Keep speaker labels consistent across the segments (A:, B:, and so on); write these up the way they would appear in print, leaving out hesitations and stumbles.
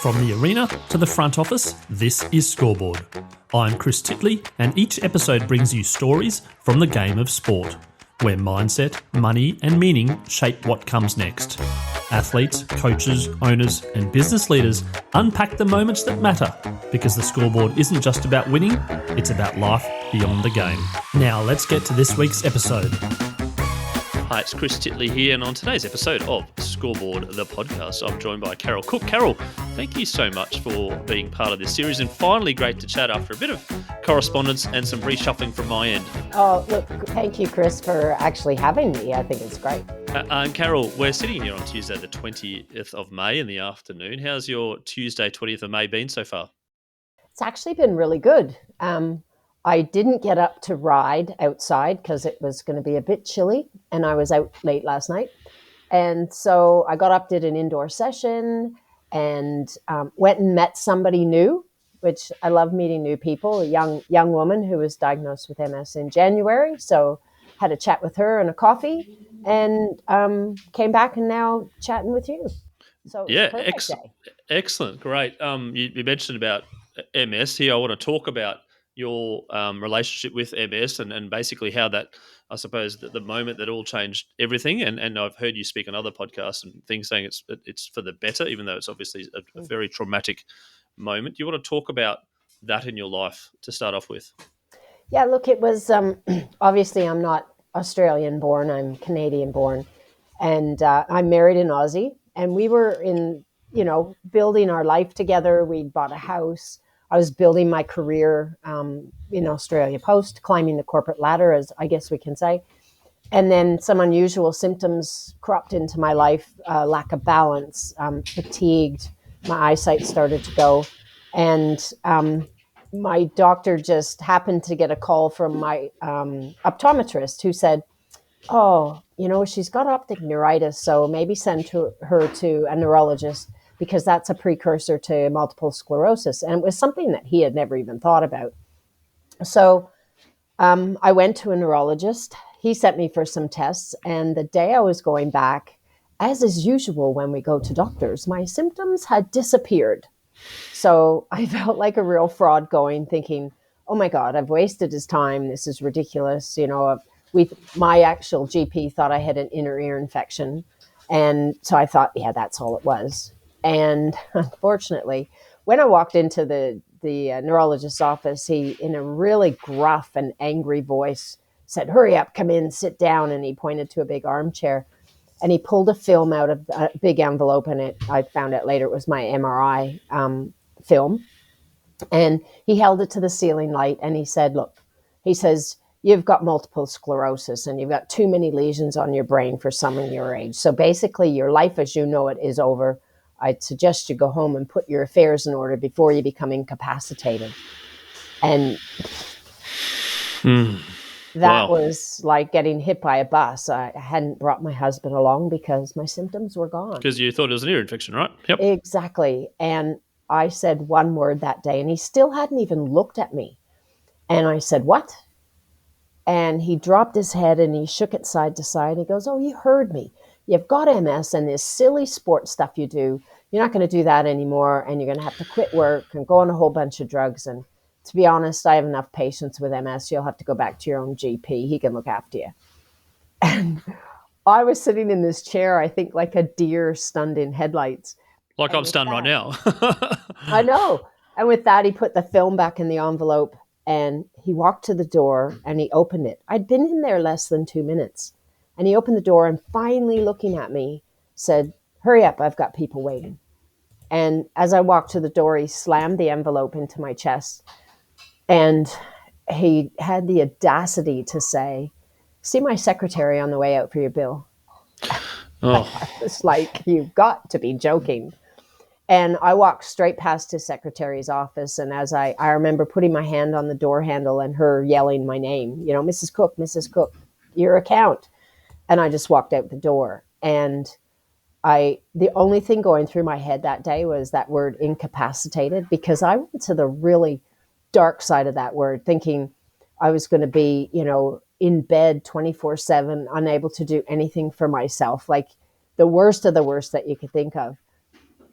A: From the arena to the front office, this is Scoreboard. I'm Chris Titley, and each episode brings you stories from the game of sport, where mindset, money, and meaning shape what comes next. Athletes, coaches, owners, and business leaders unpack the moments that matter, because the Scoreboard isn't just about winning, it's about life beyond the game. Now let's get to this week's episode. Hi, it's Chris Titley here, and on today's episode of Scoreboard, the podcast, I'm joined by Carol Cooke. Carol, thank you so much for being part of this series, and finally great to chat after a bit of correspondence and some reshuffling from my end.
B: Oh, look, thank you, Chris, for actually having me. I think it's great.
A: And Carol, we're sitting here on Tuesday, the 20th of May in the afternoon. How's your Tuesday, 20th of May been so far?
B: It's actually been really good. I didn't get up to ride outside because it was going to be a bit chilly, and I was out late last night. And so I got up, did an indoor session, and went and met somebody new, which I love meeting new people, a young woman who was diagnosed with MS in January. So had a chat with her and a coffee, and came back and now chatting with you. So
A: yeah, excellent, great. You mentioned about MS here. I want to talk about your relationship with MS and basically how that, I suppose, the moment that all changed everything. And I've heard you speak on other podcasts and things saying it's for the better, even though it's obviously a very traumatic moment. Do you want to talk about that in your life to start off with?
B: Yeah, look, it was obviously I'm not Australian born, I'm Canadian born, and I'm married in Aussie, and we were building our life together. We'd bought a house. I was building my career in Australia Post, climbing the corporate ladder, as I guess we can say. And then some unusual symptoms cropped into my life, lack of balance, fatigued, my eyesight started to go. And my doctor just happened to get a call from my optometrist who said, she's got optic neuritis, so maybe send her to a neurologist, because that's a precursor to multiple sclerosis. And it was something that he had never even thought about. So I went to a neurologist. He sent me for some tests. And the day I was going back, as is usual when we go to doctors, my symptoms had disappeared. So I felt like a real fraud going, thinking, oh my God, I've wasted his time. This is ridiculous. My actual GP thought I had an inner ear infection. And so I thought, yeah, that's all it was. And unfortunately, when I walked into the neurologist's office, he, in a really gruff and angry voice, said, hurry up, come in, sit down. And he pointed to a big armchair. And he pulled a film out of a big envelope, and I found out later it was my MRI film. And he held it to the ceiling light, and he said, look, he says, you've got multiple sclerosis, and you've got too many lesions on your brain for someone your age. So basically, your life as you know it is over. I'd suggest you go home and put your affairs in order before you become incapacitated. And that was like getting hit by a bus. I hadn't brought my husband along because my symptoms were gone.
A: Because you thought it was an ear infection, right? Yep.
B: Exactly. And I said one word that day, and he still hadn't even looked at me. And I said, what? And he dropped his head and he shook it side to side. He goes, oh, you heard me. You've got MS, and this silly sport stuff you do, you're not going to do that anymore, and you're going to have to quit work and go on a whole bunch of drugs. And to be honest, I have enough patience with MS. You'll have to go back to your own GP. He can look after you. And I was sitting in this chair, I think like a deer stunned in headlights.
A: Like I'm stunned right now.
B: I know. And with that, he put the film back in the envelope, and he walked to the door and he opened it. I'd been in there less than 2 minutes. And he opened the door and finally looking at me said, hurry up, I've got people waiting. And as I walked to the door, he slammed the envelope into my chest. And he had the audacity to say, see my secretary on the way out for your bill. Oh. I was like, you've got to be joking. And I walked straight past his secretary's office. And as I remember putting my hand on the door handle and her yelling my name, Mrs. Cooke, your account. And I just walked out the door. And the only thing going through my head that day was that word incapacitated, because I went to the really dark side of that word, thinking I was going to be, in bed 24/7, unable to do anything for myself, like the worst of the worst that you could think of.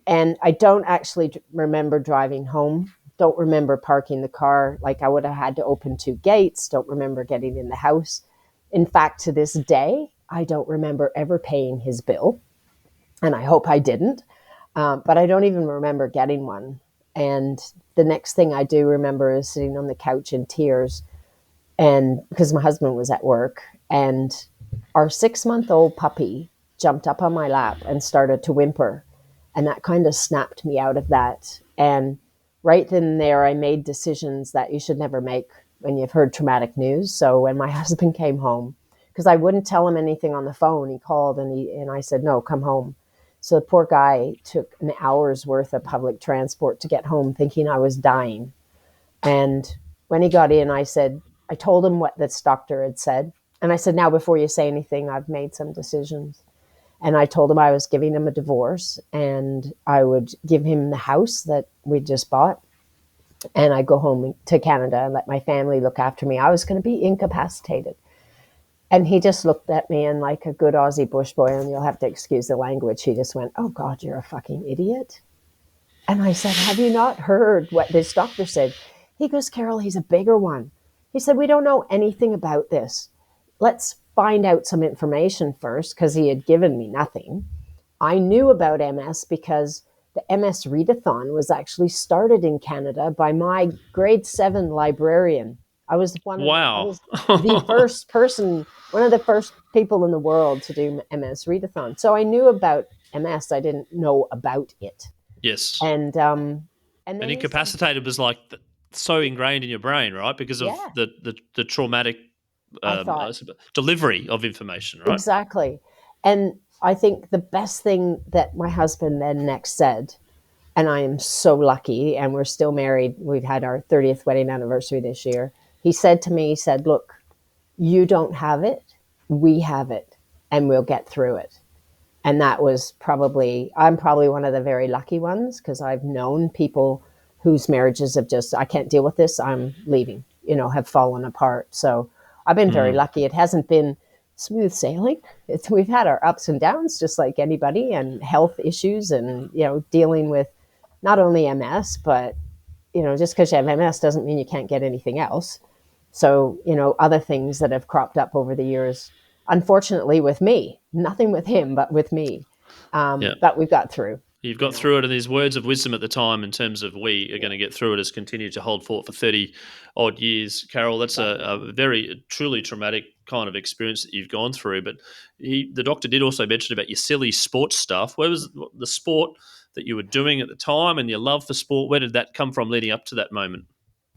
B: And I don't actually remember driving home. Don't remember parking the car. Like, I would have had to open 2 gates. Don't remember getting in the house. In fact, to this day, I don't remember ever paying his bill. And I hope I didn't. But I don't even remember getting one. And the next thing I do remember is sitting on the couch in tears, and because my husband was at work, and our 6-month-old puppy jumped up on my lap and started to whimper. And that kind of snapped me out of that. And right then and there, I made decisions that you should never make when you've heard traumatic news. So when my husband came home, because I wouldn't tell him anything on the phone, he called and I said, no, come home. So the poor guy took an hour's worth of public transport to get home, thinking I was dying. And when he got in, I told him what this doctor had said. And I said, now, before you say anything, I've made some decisions. And I told him I was giving him a divorce, and I would give him the house that we just bought. And I'd go home to Canada and let my family look after me. I was going to be incapacitated. And he just looked at me, and like a good Aussie bush boy, and you'll have to excuse the language, he just went, oh God, you're a fucking idiot. And I said, have you not heard what this doctor said? He goes, Carol, he's a bigger one. He said, we don't know anything about this. Let's find out some information first, because he had given me nothing. I knew about MS because the MS Readathon was actually started in Canada by my grade 7 librarian. I was
A: Wow.
B: the first person, one of the first people in the world to do MS Readathon. So I knew about MS. I didn't know about it.
A: Yes.
B: And then
A: incapacitated was like so ingrained in your brain, right? Because of the traumatic delivery of information, right?
B: Exactly. And I think the best thing that my husband then next said, and I am so lucky, and we're still married. We've had our 30th wedding anniversary this year. He said to me, he said, look, you don't have it, we have it, and we'll get through it. And that was I'm probably one of the very lucky ones, because I've known people whose marriages have just, I can't deal with this, I'm leaving, have fallen apart. So I've been very lucky. It hasn't been smooth sailing. We've had our ups and downs, just like anybody, and health issues, and, dealing with not only MS, but, just because you have MS doesn't mean you can't get anything else. So, other things that have cropped up over the years, unfortunately with me, nothing with him, but with me, that we've got through.
A: You've got through it, and these words of wisdom at the time in terms of we are going to get through it has continued to hold fort for 30 odd years. Carol, that's a very truly traumatic kind of experience that you've gone through. But the doctor did also mention about your silly sports stuff. Where was the sport that you were doing at the time, and your love for sport? Where did that come from leading up to that moment?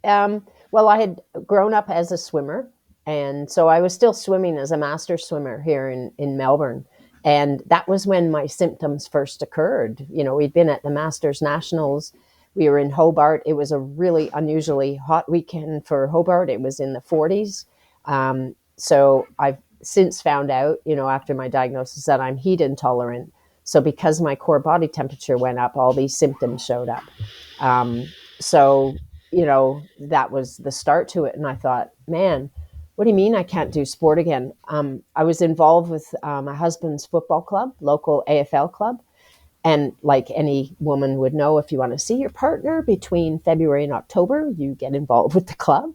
B: Well, I had grown up as a swimmer, and so I was still swimming as a master swimmer here in Melbourne. And that was when my symptoms first occurred. We'd been at the Masters Nationals. We were in Hobart. It was a really unusually hot weekend for Hobart. It was in the 40s. So I've since found out, after my diagnosis, that I'm heat intolerant. So because my core body temperature went up, all these symptoms showed up. That was the start to it. And I thought, man, what do you mean I can't do sport again? I was involved with my husband's football club, local AFL club. And like any woman would know, if you want to see your partner between February and October, you get involved with the club.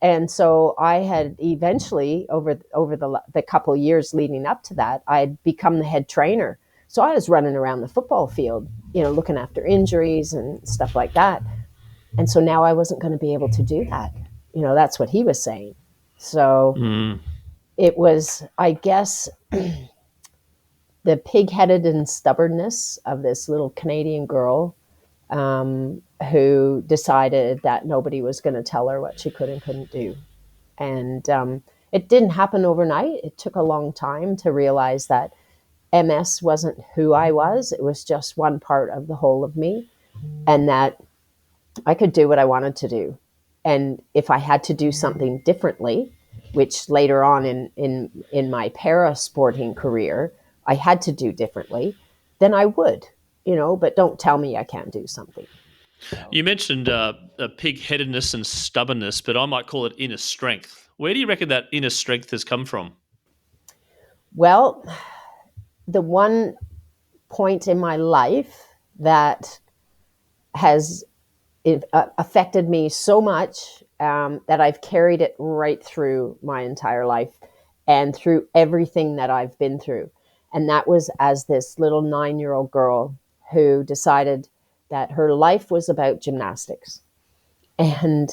B: And so I had eventually, over the couple of years leading up to that, I'd become the head trainer. So I was running around the football field, looking after injuries and stuff like that. And so now I wasn't going to be able to do that. That's what he was saying. So it was, I guess, the pig-headed and stubbornness of this little Canadian girl who decided that nobody was going to tell her what she could and couldn't do. And it didn't happen overnight. It took a long time to realize that MS wasn't who I was. It was just one part of the whole of me, and that I could do what I wanted to do. And if I had to do something differently, which later on in my para-sporting career, I had to do differently, then I would, but don't tell me I can't do something. So.
A: You mentioned pig-headedness and stubbornness, but I might call it inner strength. Where do you reckon that inner strength has come from?
B: Well, the one point in my life that has affected me so much that I've carried it right through my entire life and through everything that I've been through. And that was as this little 9-year-old girl who decided that her life was about gymnastics. And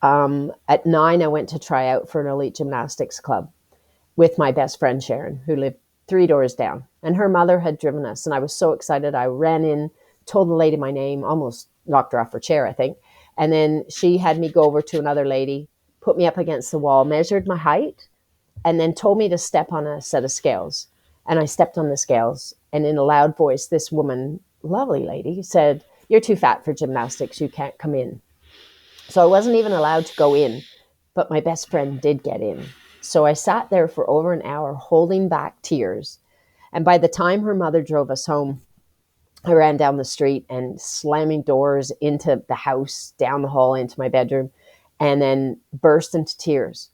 B: at 9, I went to try out for an elite gymnastics club with my best friend, Sharon, who lived 3 doors down. And her mother had driven us. And I was so excited. I ran in, told the lady my name, almost knocked her off her chair, I think. And then she had me go over to another lady, put me up against the wall, measured my height, and then told me to step on a set of scales. And I stepped on the scales. And in a loud voice, this woman, lovely lady, said, "You're too fat for gymnastics. You can't come in." So I wasn't even allowed to go in, but my best friend did get in. So I sat there for over an hour holding back tears. And by the time her mother drove us home, I ran down the street and slamming doors into the house, down the hall into my bedroom, and then burst into tears.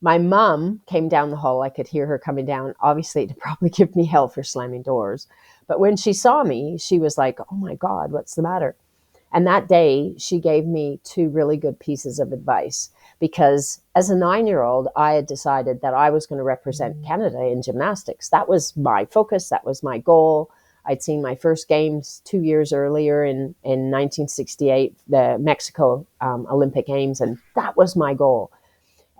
B: My mom came down the hall. I could hear her coming down, obviously to probably give me hell for slamming doors. But when she saw me, she was like, "Oh my God, what's the matter?" And that day, she gave me 2 really good pieces of advice, because as a 9-year-old, I had decided that I was going to represent Canada in gymnastics. That was my focus. That was my goal. I'd seen my first games 2 years earlier in 1968, the Mexico Olympic Games, and that was my goal.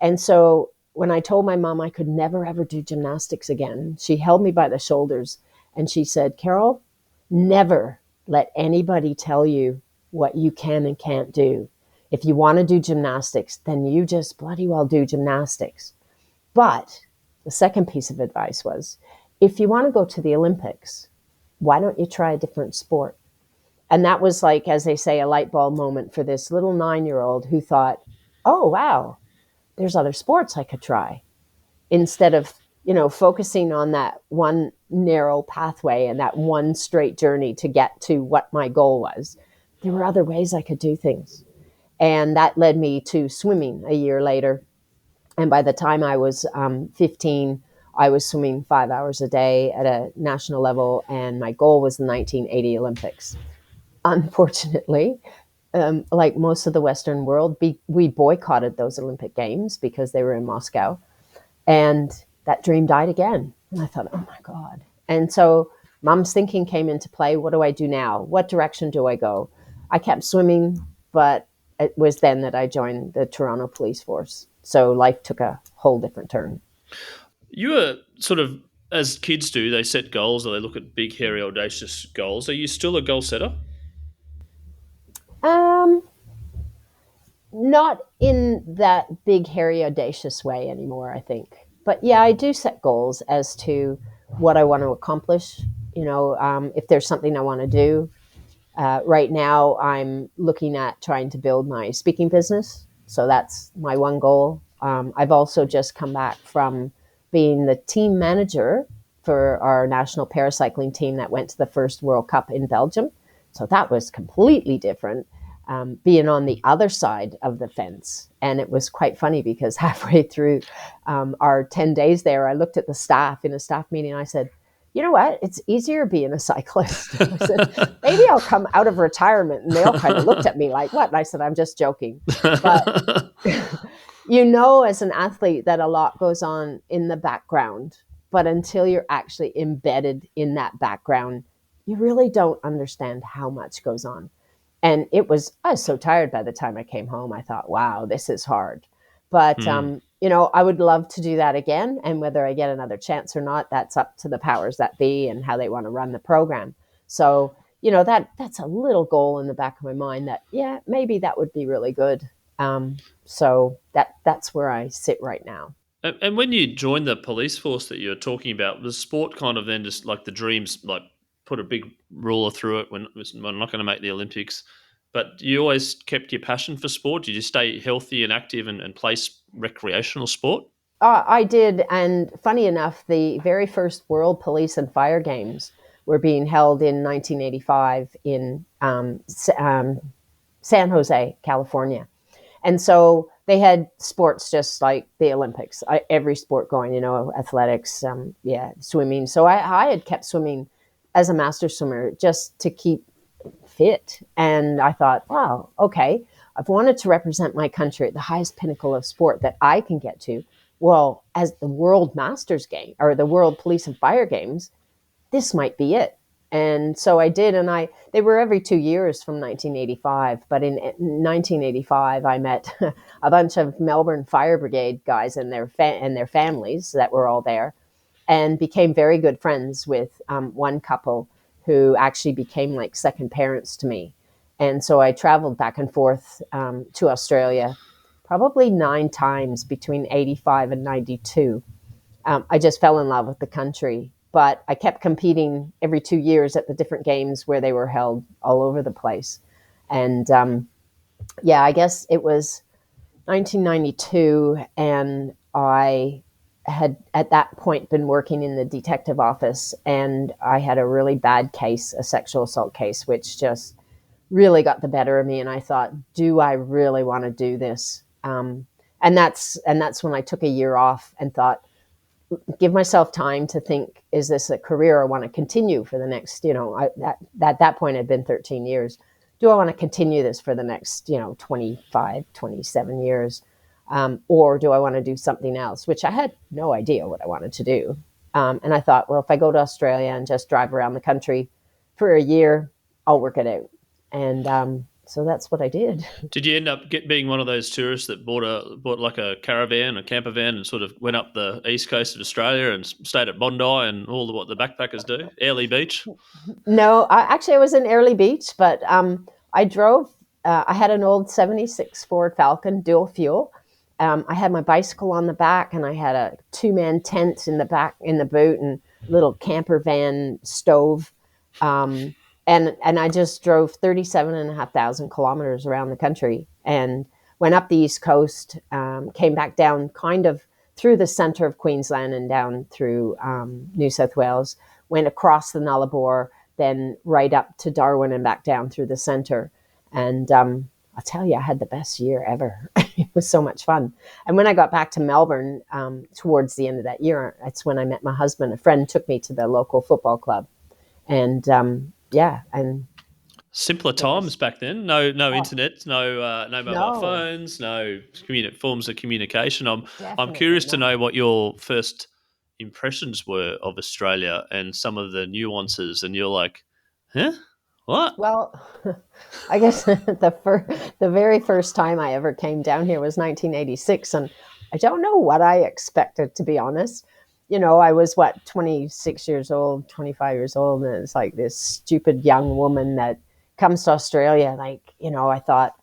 B: And so when I told my mom I could never, ever do gymnastics again, she held me by the shoulders and she said, "Carol, never let anybody tell you what you can and can't do. If you want to do gymnastics, then you just bloody well do gymnastics. But the second piece of advice was, if you want to go to the Olympics, why don't you try a different sport?" And that was like, as they say, a light bulb moment for this little 9-year-old who thought, "Oh, wow, there's other sports I could try." Instead of, focusing on that one narrow pathway and that one straight journey to get to what my goal was, there were other ways I could do things. And that led me to swimming a year later. And by the time I was 15, I was swimming 5 hours a day at a national level. And my goal was the 1980 Olympics. Unfortunately, like most of the Western world, we boycotted those Olympic Games because they were in Moscow. And that dream died again. And I thought, oh my God. And so mom's thinking came into play. What do I do now? What direction do I go? I kept swimming, but it was then that I joined the Toronto Police Force. So life took a whole different turn.
A: You were sort of, as kids do, they set goals or they look at big, hairy, audacious goals. Are you still a goal setter?
B: Not in that big, hairy, audacious way anymore, I think. But yeah, I do set goals as to what I want to accomplish. If there's something I want to do. Right now, I'm looking at trying to build my speaking business. So that's my one goal. I've also just come back from being the team manager for our national paracycling team that went to the first World Cup in Belgium. So that was completely different, being on the other side of the fence. And it was quite funny because halfway through our 10 days there, I looked at the staff in a staff meeting and I said, "You know what? It's easier being a cyclist." I said, "Maybe I'll come out of retirement." And they all kind of looked at me like, "What?" And I said, "I'm just joking." But as an athlete that a lot goes on in the background, but until you're actually embedded in that background, you really don't understand how much goes on. And I was so tired by the time I came home. I thought, wow, this is hard. But, I would love to do that again. And whether I get another chance or not, that's up to the powers that be and how they want to run the program. So, that's a little goal in the back of my mind that, yeah, maybe that would be really good. So that's where I sit right now.
A: And when you joined the police force that you're talking about, was sport kind of then just like the dreams, like put a big ruler through it when we're not going to make the Olympics? But you always kept your passion for sport? Did you stay healthy and active and play recreational sport?
B: I did. And funny enough, the very first World Police and Fire Games were being held in 1985 in San Jose, California. And so they had sports just like the Olympics, every sport going, athletics, swimming. So I had kept swimming as a master swimmer just to keep fit. And I thought, wow, okay, I've wanted to represent my country at the highest pinnacle of sport that I can get to. Well, as the World Masters game or the World Police and Fire Games, this might be it. And so I did, and they were every 2 years from 1985. But in 1985, I met a bunch of Melbourne Fire Brigade guys and their families that were all there, and became very good friends with one couple who actually became like second parents to me. And so I traveled back and forth to Australia probably 9 times between 85 and 92. I just fell in love with the country. But I kept competing every 2 years at the different games where they were held all over the place. And I guess it was 1992, and I had at that point been working in the detective office, and I had a really bad case, a sexual assault case, which just really got the better of me. And I thought, do I really want to do this? And that's when I took a year off and thought, give myself time to think, is this a career I want to continue for the next, at that point it'd been 13 years. Do I want to continue this for the next, 25, 27 years? Or do I want to do something else? Which I had no idea what I wanted to do. And I thought, well, if I go to Australia and just drive around the country for a year, I'll work it out. And so that's what I did.
A: Did you end up being one of those tourists that bought like a caravan, a camper van, and sort of went up the east coast of Australia and stayed at Bondi and all what the backpackers do? Airlie Beach?
B: No, I was in Airlie Beach, but I drove. I had an old '76 Ford Falcon, dual fuel. I had my bicycle on the back, and I had a 2-man tent in the back, in the boot, and little camper van stove. And I just drove 37,500 kilometers around the country and went up the East Coast, came back down kind of through the center of Queensland and down through New South Wales, went across the Nullarbor, then right up to Darwin and back down through the center. And I'll tell you, I had the best year ever. It was so much fun. And when I got back to Melbourne towards the end of that year, that's when I met my husband. A friend took me to the local football club. And and
A: simpler times back then. No internet, no mobile phones, no forms of communication. I'm curious to know what your first impressions were of Australia and some of the nuances. And you're like, huh? What?
B: Well, I guess the very first time I ever came down here was 1986, and I don't know what I expected, to be honest. I was 26 years old, 25 years old, and it's like this stupid young woman that comes to Australia. I thought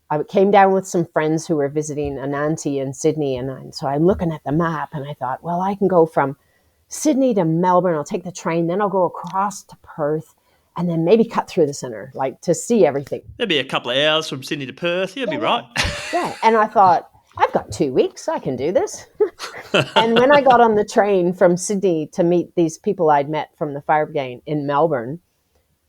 B: I came down with some friends who were visiting an auntie in Sydney, and so I'm looking at the map, and I thought, well, I can go from Sydney to Melbourne. I'll take the train, then I'll go across to Perth, and then maybe cut through the center, to see everything.
A: There'd be a couple of hours from Sydney to Perth. You'd be right.
B: Yeah, and I thought, I've got 2 weeks. I can do this. And when I got on the train from Sydney to meet these people I'd met from the fire brigade in Melbourne,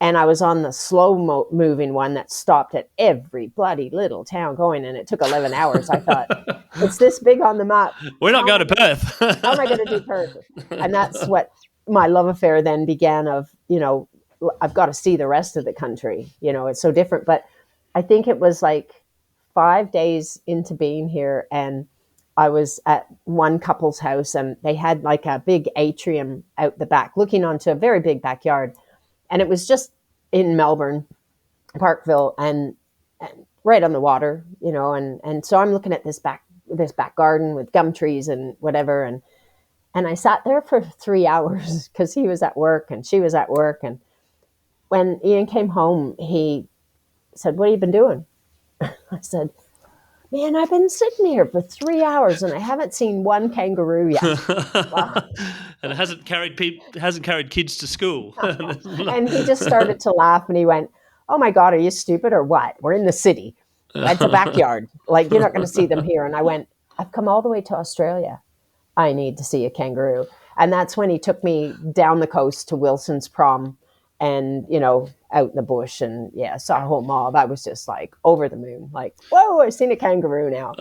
B: and I was on the slow moving one that stopped at every bloody little town going, and it took 11 hours. I thought, it's this big on the map.
A: We're not going to Perth.
B: How am I going to do Perth? And that's what my love affair then began of, I've got to see the rest of the country. It's so different. But I think it was like 5 days into being here, and I was at one couple's house, and they had like a big atrium out the back looking onto a very big backyard. And it was just in Melbourne, Parkville, and right on the water, and so I'm looking at this back garden with gum trees and whatever. And I sat there for 3 hours because he was at work and she was at work. And when Ian came home, he said, "What have you been doing?" I said, "Man, I've been sitting here for 3 hours and I haven't seen one kangaroo yet." Wow.
A: And it hasn't carried kids to school.
B: And he just started to laugh, and he went, "Oh my God, are you stupid or what? We're in the city. It's a backyard. You're not going to see them here." And I went, "I've come all the way to Australia. I need to see a kangaroo." And that's when he took me down the coast to Wilson's Prom, and, out in the bush, and saw a whole mob. I was just over the moon, whoa, I've seen a kangaroo now.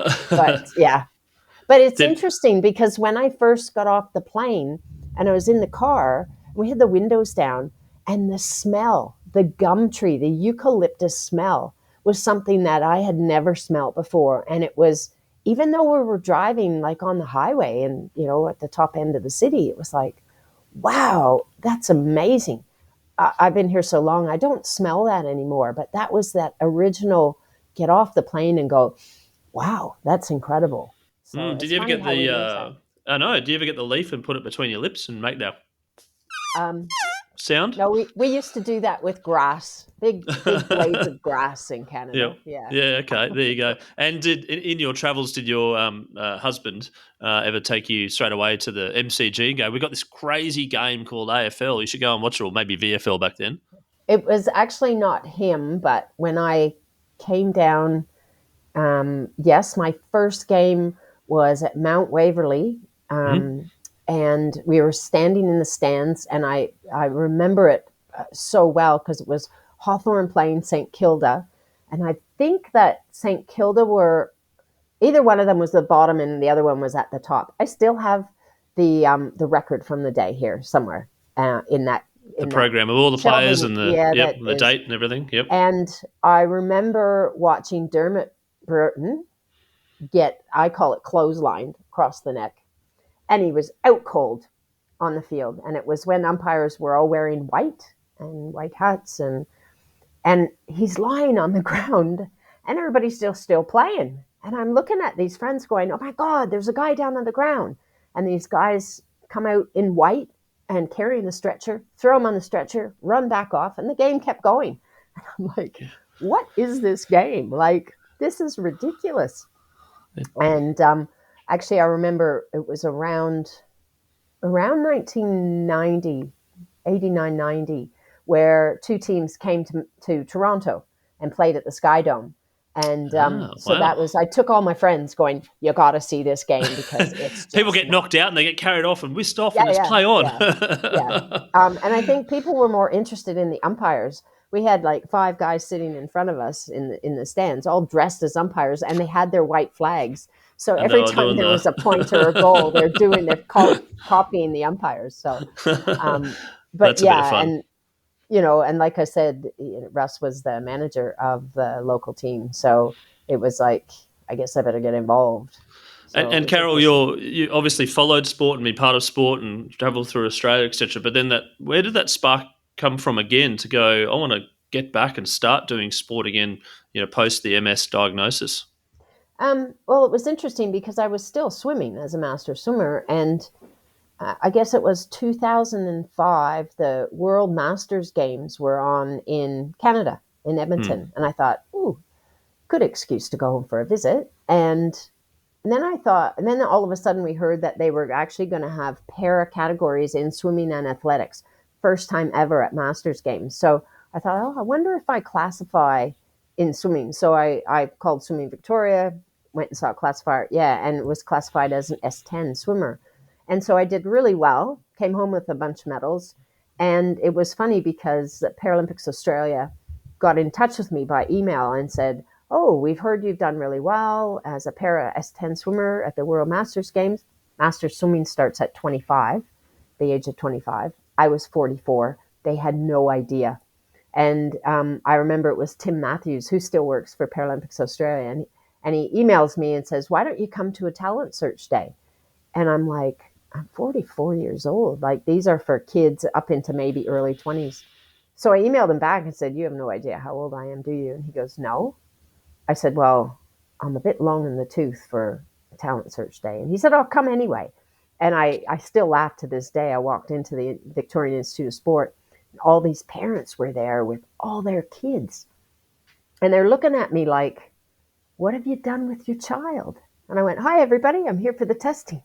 B: But it's interesting because when I first got off the plane and I was in the car, we had the windows down, and the smell the gum tree, the eucalyptus smell was something that I had never smelled before. And it was, even though we were driving like on the highway and, at the top end of the city, it was like, wow, that's amazing. I've been here so long, I don't smell that anymore. But that was that original get off the plane and go, wow, that's incredible. So
A: Did
B: it's
A: you ever
B: funny
A: get
B: how we
A: the?
B: lose that.
A: I know. Do you ever get the leaf and put it between your lips and make that
B: Um,
A: sound?
B: no, we used to do that with grass, big blades of grass in
A: Yeah.
B: Canada. Yeah.
A: Yeah. Okay. There you go. And did in your travels, did your husband ever take you straight away to the MCG and go, "We got this crazy game called AFL. You should go and watch it, or maybe VFL back then."
B: It was actually not him, but when I came down, yes, my first game was at Mount Waverly,
A: Hmm.
B: and we were standing in the stands, and I remember it so well because it was Hawthorn playing St Kilda, and I think that St Kilda were, either one of them was the bottom and the other one was at the top. I still have the record from the day here somewhere, in that
A: The
B: in that
A: program of all the players
B: shelving.
A: and
B: Yeah, that
A: the
B: is.
A: date and everything. Yep.
B: And I remember watching Dermot Burton get, I call it clotheslined across the neck, and he was out cold on the field. And it was when umpires were all wearing white and white hats, and he's lying on the ground, and everybody's still playing. And I'm looking at these friends going, "Oh my God, there's a guy down on the ground." And these guys come out in white and carrying the stretcher, throw him on the stretcher, run back off, and the game kept going. And I'm like, what is this game? Like, this is ridiculous. And actually, I remember it was around 1990, 89, 90, where two teams came to Toronto and played at the Sky Dome. And so that
A: Wow.
B: was, I took all my friends going, you got to see this game because it's
A: People
B: just
A: get
B: not.
A: knocked out and they get carried off and whisked off,
B: Yeah,
A: and it's
B: yeah,
A: play on.
B: yeah, yeah. And I think people were more interested in the umpires. We had like five guys sitting in front of us in the stands, all dressed as umpires, and they had their white flags. So
A: And they
B: every
A: were
B: time
A: doing
B: there was a point or a goal, copying the umpires. So, but
A: That's a bit of
B: yeah,
A: fun.
B: and like I said, Russ was the manager of the local team, so it was like, I guess I better get involved. So it
A: And
B: was
A: Carol,
B: interesting.
A: you obviously followed sport and been part of sport and travelled through Australia, etc. But then where did that spark come from again to go, I want to get back and start doing sport again, post the MS diagnosis?
B: Well, it was interesting because I was still swimming as a master swimmer, and I guess it was 2005. The World Masters Games were on in Canada, in
A: Hmm.
B: Edmonton, and I thought, ooh, good excuse to go home for a visit. And then I thought, and then all of a sudden we heard that they were actually going to have para categories in swimming and athletics, first time ever at Masters Games. So I thought, oh, I wonder if I classify in swimming. So I called Swimming Victoria, went and saw a classifier, yeah, and was classified as an S10 swimmer. And so I did really well, came home with a bunch of medals. And it was funny because Paralympics Australia got in touch with me by email and said, oh, we've heard you've done really well as a para S10 swimmer at the World Masters Games. Masters swimming starts at 25, the age of 25. I was 44. They had no idea. And I remember it was Tim Matthews, who still works for Paralympics Australia. And he emails me and says, why don't you come to a talent search day? And I'm like, I'm 44 years old. Like, these are for kids up into maybe early 20s. So I emailed him back and said, you have no idea how old I am, do you? And he goes, no. I said, well, I'm a bit long in the tooth for a talent search day. And he said, oh, come anyway. And I still laugh to this day. I walked into the Victorian Institute of Sport, and all these parents were there with all their kids. And they're looking at me like, what have you done with your child? And I went, hi, everybody. I'm here for the testing.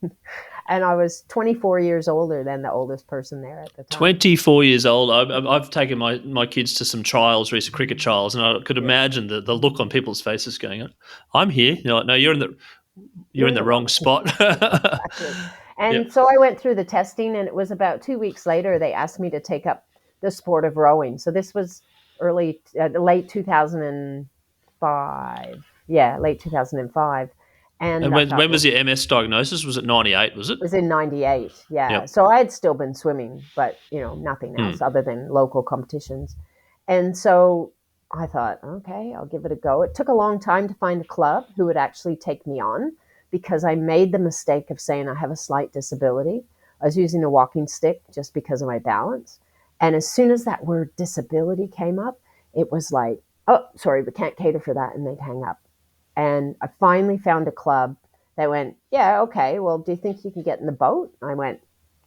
B: And I was 24 years older than the oldest person there at the time.
A: 24 years old. I've taken my kids to some trials, recent cricket trials, and I could
B: Yeah.
A: imagine the look on people's faces going, I'm here. You're like, no, you're
B: You're
A: in
B: in
A: the
B: the
A: wrong
B: wrong.
A: spot.
B: Exactly.
A: Yep.
B: And so I went through the testing, and it was about 2 weeks later they asked me to take up the sport of rowing. So this was late 2005. Yeah, late 2005. And
A: And
B: I
A: when
B: thought,
A: was
B: well,
A: your MS diagnosis? Was it 98, was it?
B: it was in 98. Yeah.
A: Yep.
B: So I had still been swimming, but nothing
A: Hmm.
B: else other than local competitions. And so I thought, okay, I'll give it a go. It took a long time to find a club who would actually take me on because I made the mistake of saying I have a slight disability. I was using a walking stick just because of my balance. And as soon as that word disability came up, it was like, oh, sorry, we can't cater for that. And they'd hang up. And I finally found a club that went, yeah, okay, well, do you think you can get in the boat? I went,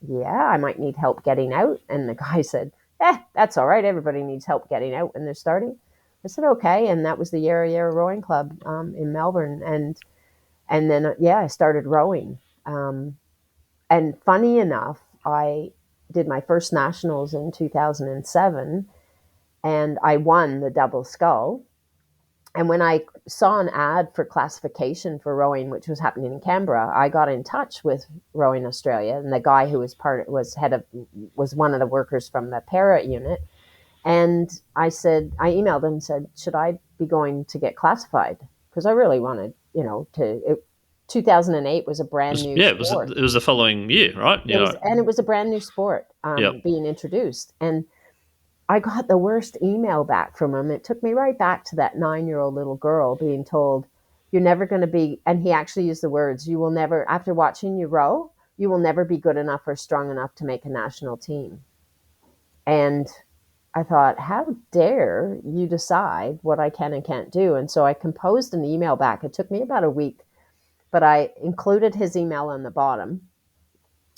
B: yeah, I might need help getting out. And the guy said, that's all right. Everybody needs help getting out when they're starting. I said, okay. And that was the Yarra Rowing Club in Melbourne. And then, I started rowing. And funny enough, I did my first nationals in 2007 and I won the double scull. And when I saw an ad for classification for rowing, which was happening in Canberra, I got in touch with Rowing Australia, and the guy who was was one of the workers from the para unit. And I emailed him and said, should I be going to get classified? Because I really wanted, 2008 was a brand new sport.
A: It was the following year, right?
B: It was a brand new sport being introduced. And I got the worst email back from him. It took me right back to that 9-year-old little girl being told, you're never going to be, and he actually used the words, you will never, after watching you row, you will never be good enough or strong enough to make a national team. And I thought, how dare you decide what I can and can't do? And so I composed an email back. It took me about a week, but I included his email on the bottom.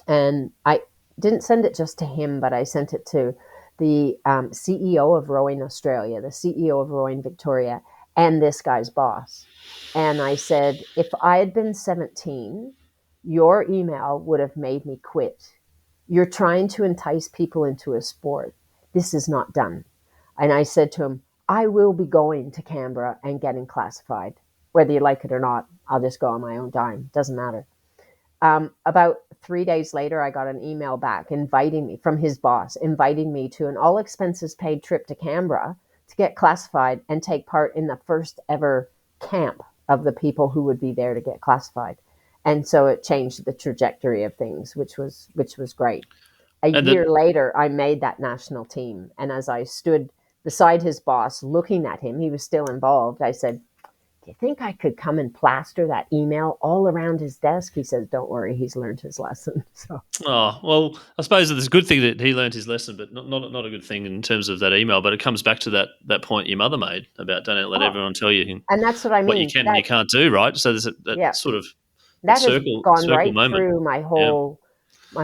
B: And I didn't send it just to him, but I sent it to the CEO of Rowing Australia, the CEO of Rowing Victoria, and this guy's boss. And I said, if I had been 17, your email would have made me quit. You're trying to entice people into a sport. This is not done. And I said to him, I will be going to Canberra and getting classified. Whether you like it or not, I'll just go on my own dime. Doesn't matter. About 3 days later, I got an email back from his boss, inviting me to an all expenses paid trip to Canberra to get classified and take part in the first ever camp of the people who would be there to get classified. And so it changed the trajectory of things, which was great. A year later, I made that national team. And as I stood beside his boss looking at him, he was still involved. I said, do you think I could come and plaster that email all around his desk? He says, don't worry, he's learned his lesson. So.
A: Oh, well, I suppose it's a good thing that he learned his lesson, but not a good thing in terms of that email. But it comes back to that point your mother made about don't let everyone tell you
B: and that's what I mean.
A: What you can and you can't do, right? So there's sort of
B: that
A: has
B: gone right
A: moment.
B: Through my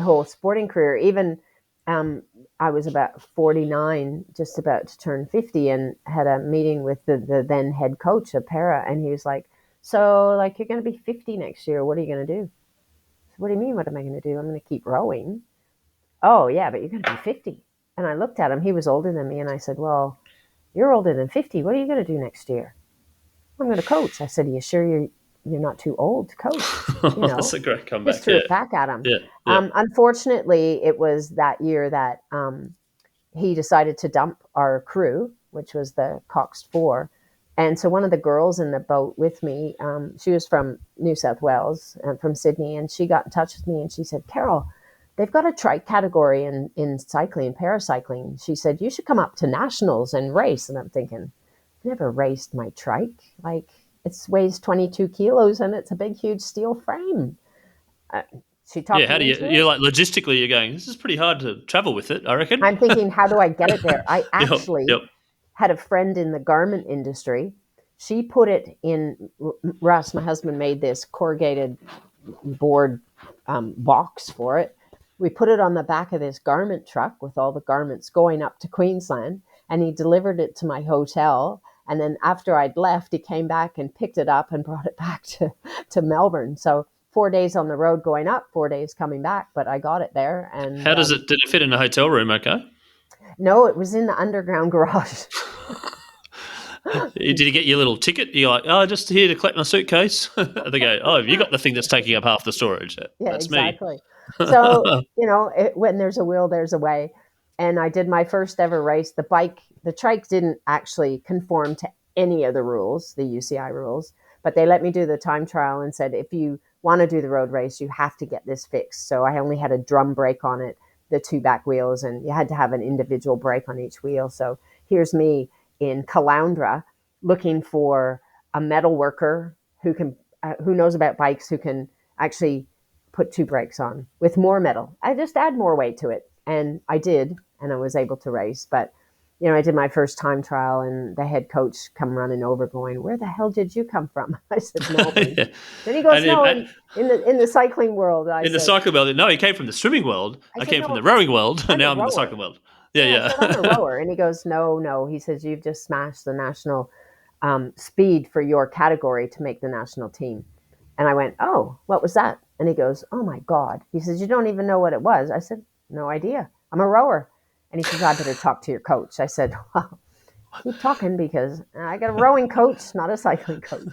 B: whole sporting career. Even I was about 49, just about to turn 50, and had a meeting with the then head coach of para, and he was like, so like, you're going to be 50 next year. What are you going to do? What do you mean? What am I going to do? I'm going to keep rowing. Oh yeah, but you're going to be 50. And I looked at him. He was older than me. And I said, well, you're older than 50. What are you going to do next year? I'm going to coach. I said, are you sure you're not too old to coach?
A: That's a great comeback.
B: Just threw it back at him.
A: Yeah.
B: Unfortunately, it was that year that he decided to dump our crew, which was the Coxed Four. And so one of the girls in the boat with me, she was from New South Wales and from Sydney, and she got in touch with me and she said, Carol, they've got a trike category in cycling, paracycling. She said, you should come up to nationals and race. And I'm thinking, I've never raced my trike. Like, it weighs 22 kilos and it's a big, huge steel frame. She talked.
A: Yeah, how do you're like logistically? You're going, this is pretty hard to travel with it, I reckon.
B: I'm thinking, how do I get it there? I actually had a friend in the garment industry. She put it in. Russ, my husband, made this corrugated board box for it. We put it on the back of this garment truck with all the garments going up to Queensland, and he delivered it to my hotel. And then after I'd left, he came back and picked it up and brought it back to Melbourne. So 4 days on the road going up, 4 days coming back, but I got it there. And
A: how did it fit in a hotel room? Okay.
B: No, it was in the underground garage.
A: Did you get your little ticket? You're like, oh, just here to collect my suitcase. They go, oh, have you got the thing that's taking up half the storage?
B: Yeah,
A: that's
B: exactly.
A: Me.
B: So, when there's a will, there's a way. And I did my first ever race. The trike didn't actually conform to any of the rules, the UCI rules, but they let me do the time trial and said, if you want to do the road race, you have to get this fixed. So I only had a drum brake on it, the two back wheels, and you had to have an individual brake on each wheel. So here's me in Caloundra looking for a metal worker who knows about bikes, who can actually put two brakes on with more metal. I just add more weight to it. And I did, and I was able to race. But, I did my first time trial, and the head coach come running over going, "Where the hell did you come from?" I said, "Melbourne."
A: Yeah.
B: Then he goes, "No, in the cycling world."
A: In the cycling world, no, he came from the swimming world. I
B: said,
A: came from
B: "No,
A: the rowing world, and
B: I'm a
A: now I'm in the
B: rower."
A: cycling world.
B: I said, "I'm a rower." And he goes, No. He says, "You've just smashed the national speed for your category to make the national team." And I went, "Oh, what was that?" And he goes, "Oh my God." He says, "You don't even know what it was." I said, "No idea. I'm a rower." And he says, "I better talk to your coach." I said, "Well, keep talking, because I got a rowing coach, not a cycling coach."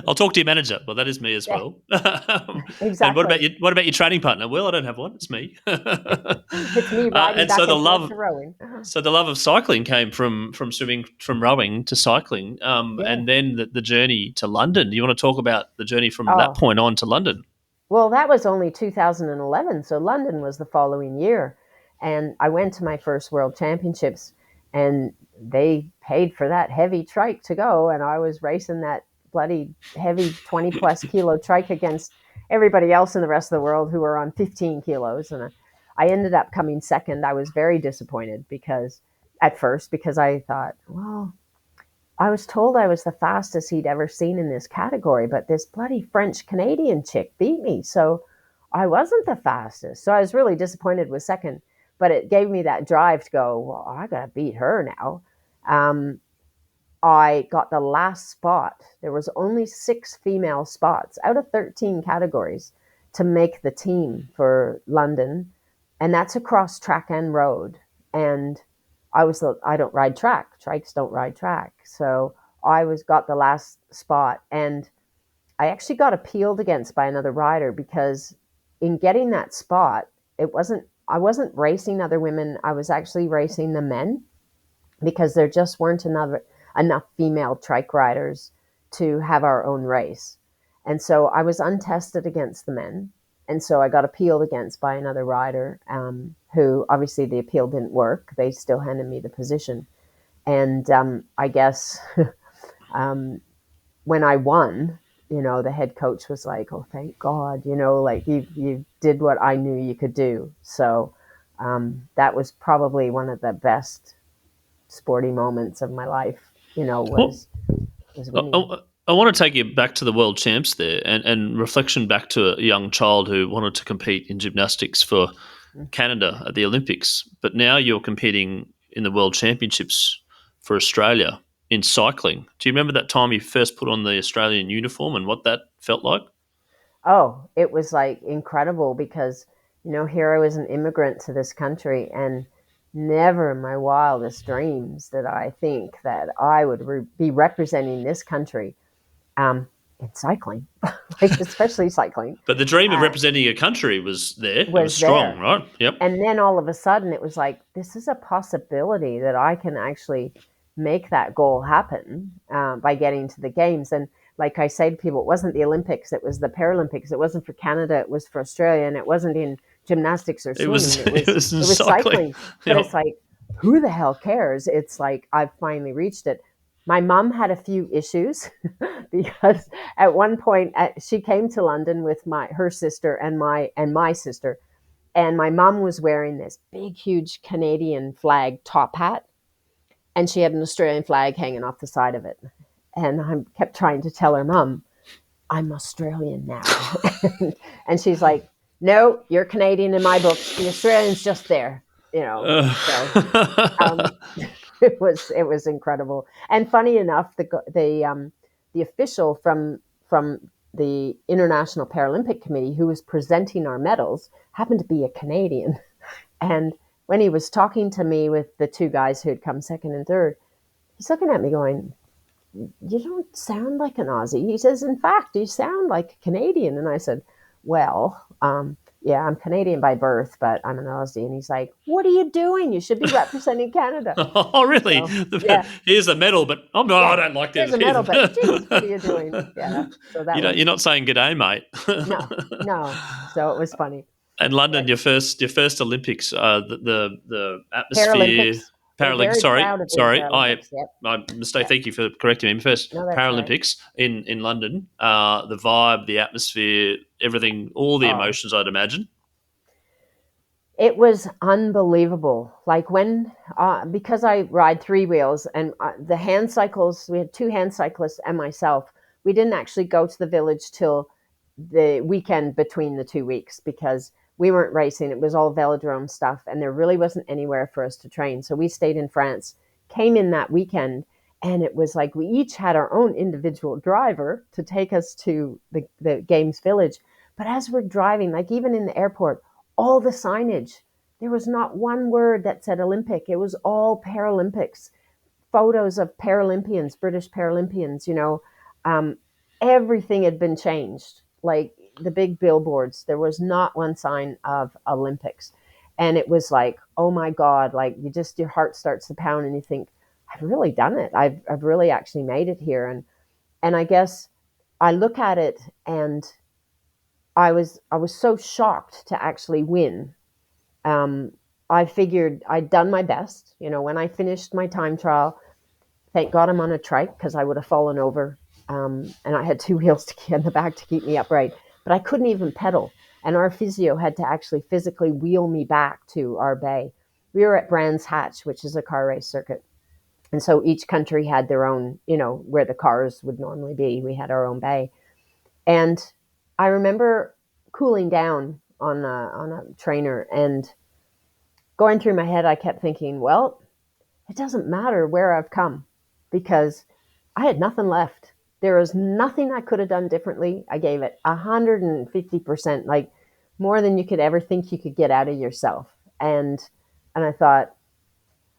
A: I'll talk to your manager. Well, that is me as
B: Yeah,
A: well. And what
B: exactly.
A: about you? What about your training partner? Well, I don't have one. It's me.
B: It's me riding
A: And so
B: back
A: the
B: and forth
A: love,
B: to rowing.
A: so the love of cycling came from swimming, from rowing to cycling,
B: Yeah.
A: and then the journey to London. Do you want to talk about the journey from that
B: Oh,
A: point on to London?
B: well, that was only 2011. So London was the following year. And I went to my first world championships, and they paid for that heavy trike to go. And I was racing that bloody heavy 20 plus kilo trike against everybody else in the rest of the world who were on 15 kilos. And I ended up coming second. I was very disappointed at first, because I thought, well, I was told I was the fastest he'd ever seen in this category, but this bloody French Canadian chick beat me. So I wasn't the fastest. So I was really disappointed with second, but it gave me that drive to go, well, I got to beat her now. Um, I got the last spot. There was only 6 female spots out of 13 categories to make the team for London. And that's across track and road. And I don't ride track. Trikes don't ride track. So got the last spot, and I actually got appealed against by another rider, because in getting that spot, I wasn't racing other women. I was actually racing the men, because there just weren't enough female trike riders to have our own race. And so I was untested against the men. And so I got appealed against by another rider, who obviously the appeal didn't work. They still handed me the position. And I guess when I won, the head coach was like, "Oh, thank God, like you did what I knew you could do." So that was probably one of the best sporty moments of my life, was winning.
A: I want to take you back to the world champs there, and reflection back to a young child who wanted to compete in gymnastics for Canada at the Olympics, but now you're competing in the world championships for Australia in cycling. Do you remember that time you first put on the Australian uniform and what that felt like?
B: Oh, it was like incredible, because, here I was an immigrant to this country, and never in my wildest dreams did I think that I would be representing this country in cycling, like especially cycling.
A: But the dream of representing a country was there. It was
B: Was
A: strong,
B: there.
A: right? Yep.
B: And then all of a sudden it was like, this is a possibility that I can actually make that goal happen by getting to the games. And like I say to people, it wasn't the Olympics, it was the Paralympics. It wasn't for Canada, it was for Australia, and it wasn't in gymnastics or swimming.
A: It was in
B: cycling. But
A: Yep.
B: it's like, who the hell cares? It's like, I've finally reached it. My mom had a few issues because at one point she came to London with her sister and my sister, and my mom was wearing this big, huge Canadian flag top hat, and she had an Australian flag hanging off the side of it. And I kept trying to tell her, "Mom, I'm Australian now." And she's like, "No, you're Canadian in my book. The Australian's just there." So it was incredible. And funny enough, the official from the International Paralympic Committee, who was presenting our medals, happened to be a Canadian. And when he was talking to me with the 2 guys who had come second and third, he's looking at me going, "You don't sound like an Aussie." He says, "In fact, you sound like a Canadian." And I said, "Well, yeah, I'm Canadian by birth, but I'm an Aussie." And he's like, "What are you doing? You should be representing Canada."
A: Oh, really?
B: So, yeah.
A: Here's a medal, but I don't like this.
B: Here's a medal, but geez, what are you doing? Yeah. So that
A: You're not saying g'day, mate.
B: no. So it was funny.
A: And London,
B: But
A: your first Olympics, the atmosphere,
B: Paralympics. We're
A: Paralympics.
B: very
A: Sorry,
B: proud of being
A: sorry.
B: Paralympics. Yep.
A: My mistake.
B: Yeah.
A: Thank you for correcting me. First,
B: No, that's right.
A: Paralympics in London. The vibe, the atmosphere, everything, all the
B: Oh,
A: emotions. I'd imagine.
B: it was unbelievable. Like when, because I ride three wheels and the hand cycles, we had two hand cyclists and myself. We didn't actually go to the village till the weekend between the 2 weeks because we weren't racing. It was all velodrome stuff, and there really wasn't anywhere for us to train. So we stayed in France, came in that weekend, and it was like we each had our own individual driver to take us to the games village. But as we're driving, like even in the airport, all the signage, there was not one word that said Olympic. It was all Paralympics, photos of Paralympians, British Paralympians, everything had been changed. Like the big billboards, there was not one sign of Olympics. And it was like, oh my God, like your heart starts to pound and you think, I've really done it. I've really actually made it here. And I guess I look at it and I was so shocked to actually win. Um, I figured I'd done my best. When I finished my time trial, thank God I'm on a trike because I would have fallen over. And I had two wheels in the back to keep me upright, but I couldn't even pedal. And our physio had to actually physically wheel me back to our bay. We were at Brands Hatch, which is a car race circuit. And so each country had their own, where the cars would normally be. We had our own bay. And I remember cooling down on a trainer and going through my head, I kept thinking, well, it doesn't matter where I've come because I had nothing left. There was nothing I could have done differently. I gave it 150%, like more than you could ever think you could get out of yourself. And I thought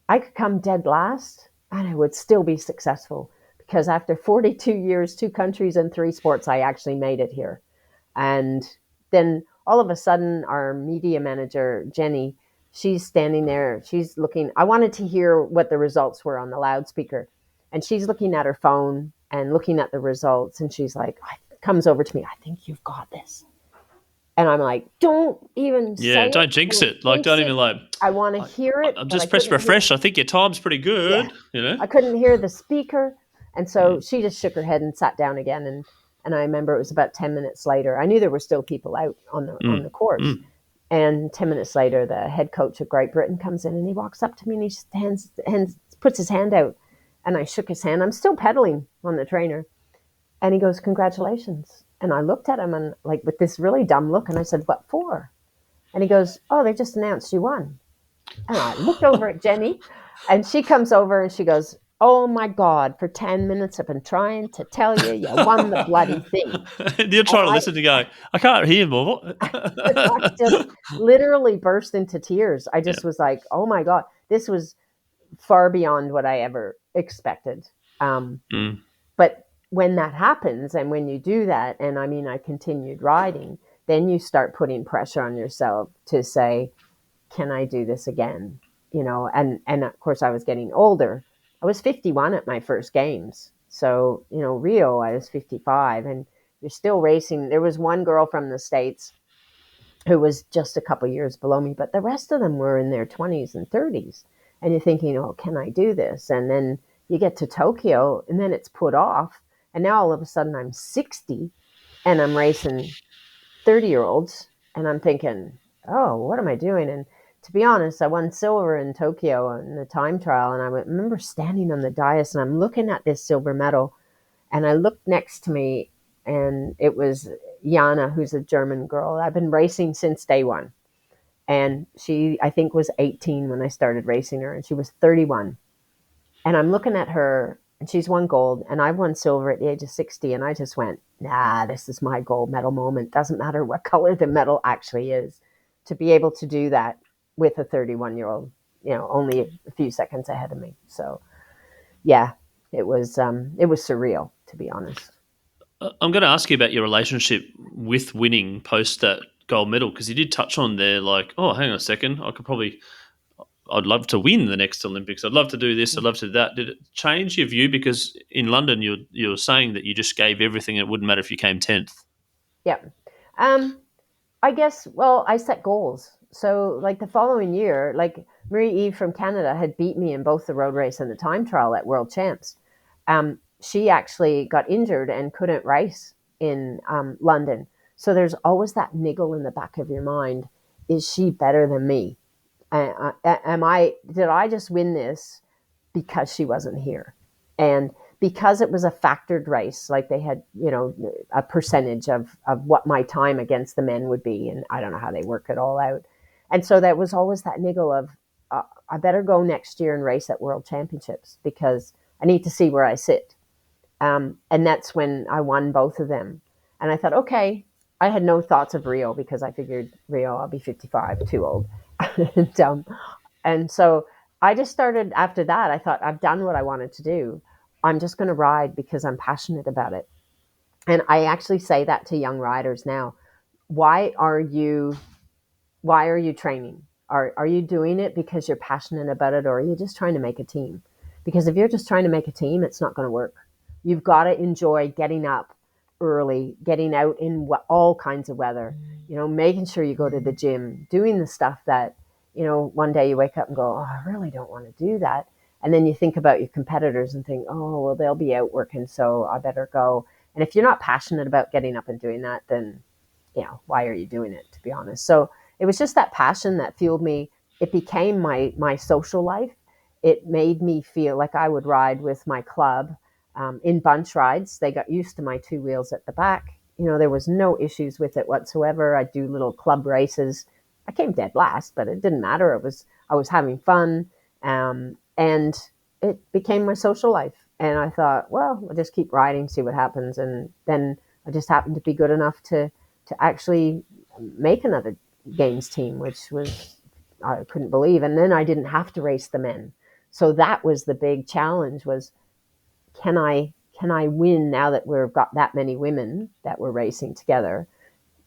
B: I could come dead last and I would still be successful because after 42 years, 2 countries and 3 sports, I actually made it here. And then all of a sudden, our media manager, Jenny, she's standing there. She's looking. I wanted to hear what the results were on the loudspeaker. And she's looking at her phone and looking at the results. And she's like, comes over to me, I think you've got this. And I'm like, don't even say it.
A: Don't jinx it. Like, don't even like.
B: I want to hear it.
A: I'm just pressed refresh. I think your time's pretty good.
B: Yeah. I couldn't hear the speaker. And so she just shook her head and sat down again. And I remember it was about 10 minutes later. I knew there were still people out on the course. And 10 minutes later, the head coach of Great Britain comes in and he walks up to me and he puts his hand out. And I shook his hand. I'm still pedaling on the trainer. And he goes, congratulations. And I looked at him and like with this really dumb look. And I said, what for? And he goes, oh, they just announced you won. And I looked over at Jenny and she comes over and she goes, oh my God, for 10 minutes I've been trying to tell you, you won the bloody thing.
A: You're trying to listen to go, I can't hear more.
B: I just literally burst into tears. I just was like, oh my God, this was far beyond what I ever expected. But when that happens and when you do that, and I mean, I continued riding, then you start putting pressure on yourself to say, can I do this again? And of course I was getting older. I was 51 at my first games. So, Rio, I was 55 and you're still racing. There was one girl from the States who was just a couple years below me, but the rest of them were in their 20s and 30s. And you're thinking, oh, can I do this? And then you get to Tokyo and then it's put off. And now all of a sudden I'm 60 and I'm racing 30-year-olds and I'm thinking, oh, what am I doing? And to be honest, I won silver in Tokyo in the time trial. And I remember standing on the dais and I'm looking at this silver medal and I looked next to me and it was Jana, who's a German girl. I've been racing since day one. And she, I think, was 18 when I started racing her and she was 31. And I'm looking at her and she's won gold and I won silver at the age of 60. And I just went, nah, this is my gold medal moment. Doesn't matter what color the medal actually is. To be able to do that with a 31-year-old, only a few seconds ahead of me. So, yeah, it was surreal, to be honest.
A: I'm going to ask you about your relationship with winning post that gold medal because you did touch on there like, oh, hang on a second, I'd love to win the next Olympics. I'd love to do this. I'd love to do that. Did it change your view? Because in London, you're saying that you just gave everything. It wouldn't matter if you came 10th.
B: Yeah. I guess, well, I set goals. So like the following year, like Marie Eve from Canada had beat me in both the road race and the time trial at World Champs. She actually got injured and couldn't race in London. So there's always that niggle in the back of your mind: is she better than me? Did I just win this because she wasn't here? And because it was a factored race, like they had, a percentage of what my time against the men would be. And I don't know how they work it all out. And so there was always that niggle of, I better go next year and race at World Championships because I need to see where I sit. And that's when I won both of them. And I thought, okay, I had no thoughts of Rio because I figured Rio, I'll be 55, too old. and so I just started after that. I thought, I've done what I wanted to do. I'm just going to ride because I'm passionate about it. And I actually say that to young riders now. Why are you training? Are you doing it because you're passionate about it, or are you just trying to make a team? Because if you're just trying to make a team, it's not going to work. You've got to enjoy getting up early, getting out in all kinds of weather, making sure you go to the gym, doing the stuff that, one day you wake up and go, oh, I really don't want to do that. And then you think about your competitors and think, oh, well, they'll be out working, so I better go. And if you're not passionate about getting up and doing that, then, why are you doing it, to be honest? So it was just that passion that fueled me. It became my social life. It made me feel like I would ride with my club in bunch rides. They got used to my two wheels at the back. There was no issues with it whatsoever. I'd do little club races. I came dead last, but it didn't matter. I was having fun. And it became my social life. And I thought, well, I'll just keep riding, see what happens. And then I just happened to be good enough to actually make another games team, which was, I couldn't believe. And then I didn't have to race the men. So that was the big challenge was, can I win now that we've got that many women that were racing together?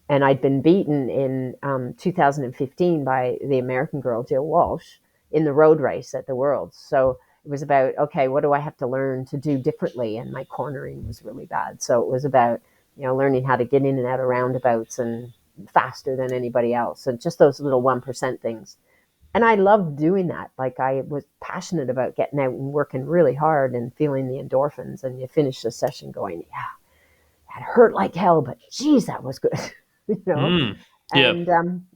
B: And I'd been beaten in 2015 by the American girl, Jill Walsh, in the road race at the Worlds. So it was about, okay, what do I have to learn to do differently? And my cornering was really bad. So it was about, learning how to get in and out of roundabouts and faster than anybody else. And just those little 1% things. And I loved doing that. Like I was passionate about getting out and working really hard and feeling the endorphins. And you finish the session going, yeah, it hurt like hell, but geez, that was good.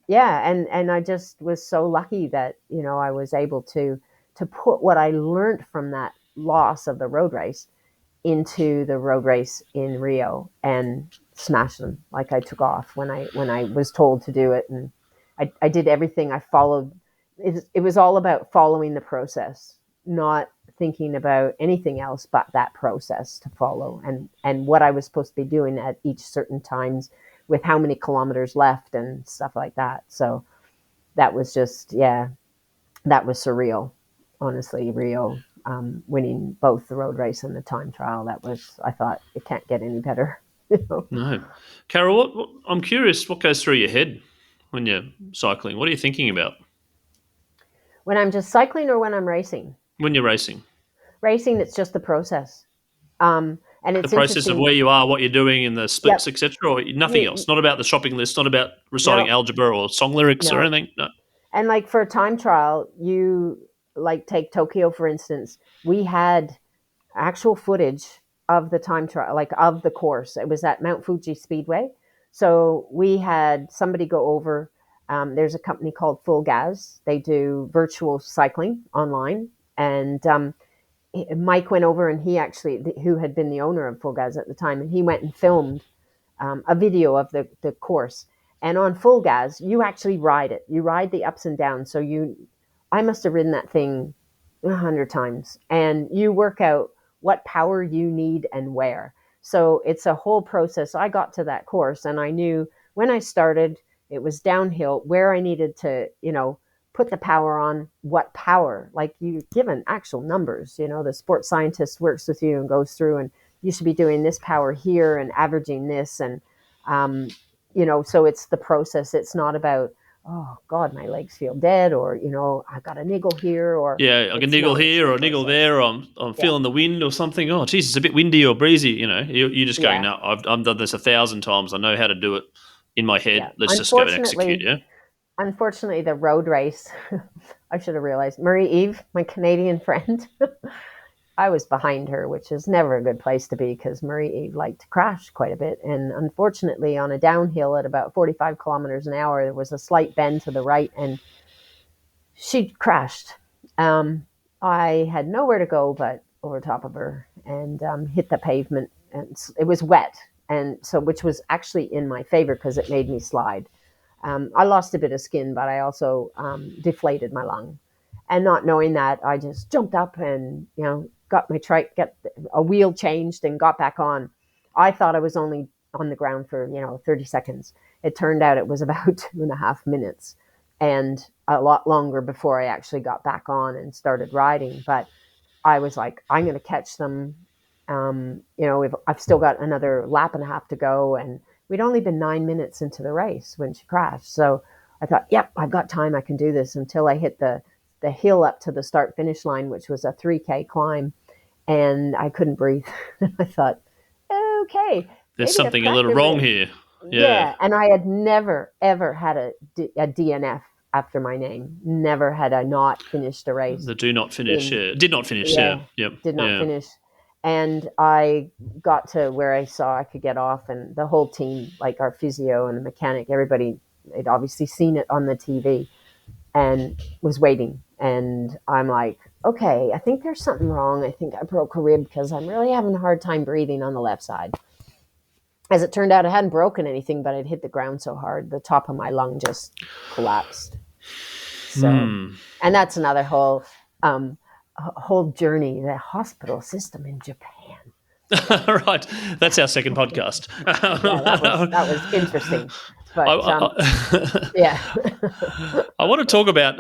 A: Yeah.
B: And I just was so lucky that, I was able to put what I learned from that loss of the road race into the road race in Rio and smash them. Like I took off when I was told to do it. And I did everything. I followed. It was all about following the process, not thinking about anything else but that process to follow and what I was supposed to be doing at each certain times with how many kilometers left and stuff like that. So that was just, that was surreal. Honestly, Rio, winning both the road race and the time trial, I thought it can't get any better.
A: No. Carol, I'm curious, what goes through your head when you're cycling? What are you thinking about?
B: When I'm just cycling or when I'm racing?
A: When you're racing.
B: Racing, it's just the process. And it's
A: the process of where you are, what you're doing, and the splits,
B: Yep.
A: etc., or nothing else. Not about the shopping list, not about reciting algebra or song lyrics or anything. No.
B: And like for a time trial, you like take Tokyo, for instance, we had actual footage of the time trial, like of the course. It was at Mount Fuji Speedway. So we had somebody go over. There's a company called Full Gas. They do virtual cycling online. And Mike went over and he actually, who had been the owner of Full Gas at the time, and he went and filmed a video of the course. And on Full Gas, you actually ride it. You ride the ups and downs. So I must have ridden that thing 100 times. And you work out what power you need and where. So it's a whole process. I got to that course and I knew when I started, it was downhill, where I needed to, put the power on, what power, like you given actual numbers, the sports scientist works with you and goes through and you should be doing this power here and averaging this. And, so it's the process. It's not about, oh God, my legs feel dead, or, I got a niggle here, or
A: I can niggle here or niggle there, or I'm feeling the wind or something. Oh, geez, it's a bit windy or breezy. You just going, no, I've done this 1,000 times. I know how to do it in my head. Let's just go and execute. Yeah.
B: unfortunately, the road race, I should have realized, Marie Eve, my Canadian friend, I was behind her, which is never a good place to be because Marie Eve liked to crash quite a bit. And unfortunately, on a downhill at about 45 kilometers an hour, there was a slight bend to the right and she crashed. Um, I had nowhere to go but over top of her and hit the pavement. And it was wet. And so, which was actually in my favor because it made me slide. I lost a bit of skin, but I also deflated my lung. And not knowing that, I just jumped up and, got my trike, got a wheel changed and got back on. I thought I was only on the ground for, 30 seconds. It turned out it was about 2.5 minutes and a lot longer before I actually got back on and started riding. But I was like, I'm going to catch them. I've still got another lap and a half to go. And we'd only been 9 minutes into the race when she crashed. So I thought, yep, I've got time. I can do this until I hit the hill up to the start finish line, which was a 3K climb. And I couldn't breathe. I thought, okay,
A: there's something a little wrong here. Yeah.
B: And I had never, ever had a DNF after my name. Never had I not finished a race.
A: The do not finish, Did not finish, yeah. Yep.
B: Did not finish. And I got to where I saw I could get off, and the whole team, like our physio and the mechanic, everybody, they'd obviously seen it on the TV and was waiting. And I'm like, okay, I think there's something wrong. I think I broke a rib because I'm really having a hard time breathing on the left side. As it turned out, I hadn't broken anything, but I'd hit the ground so hard, the top of my lung just collapsed. So, and that's another whole journey, the hospital system in Japan.
A: Right. That's our second podcast.
B: That was interesting. But, yeah.
A: I want to talk about,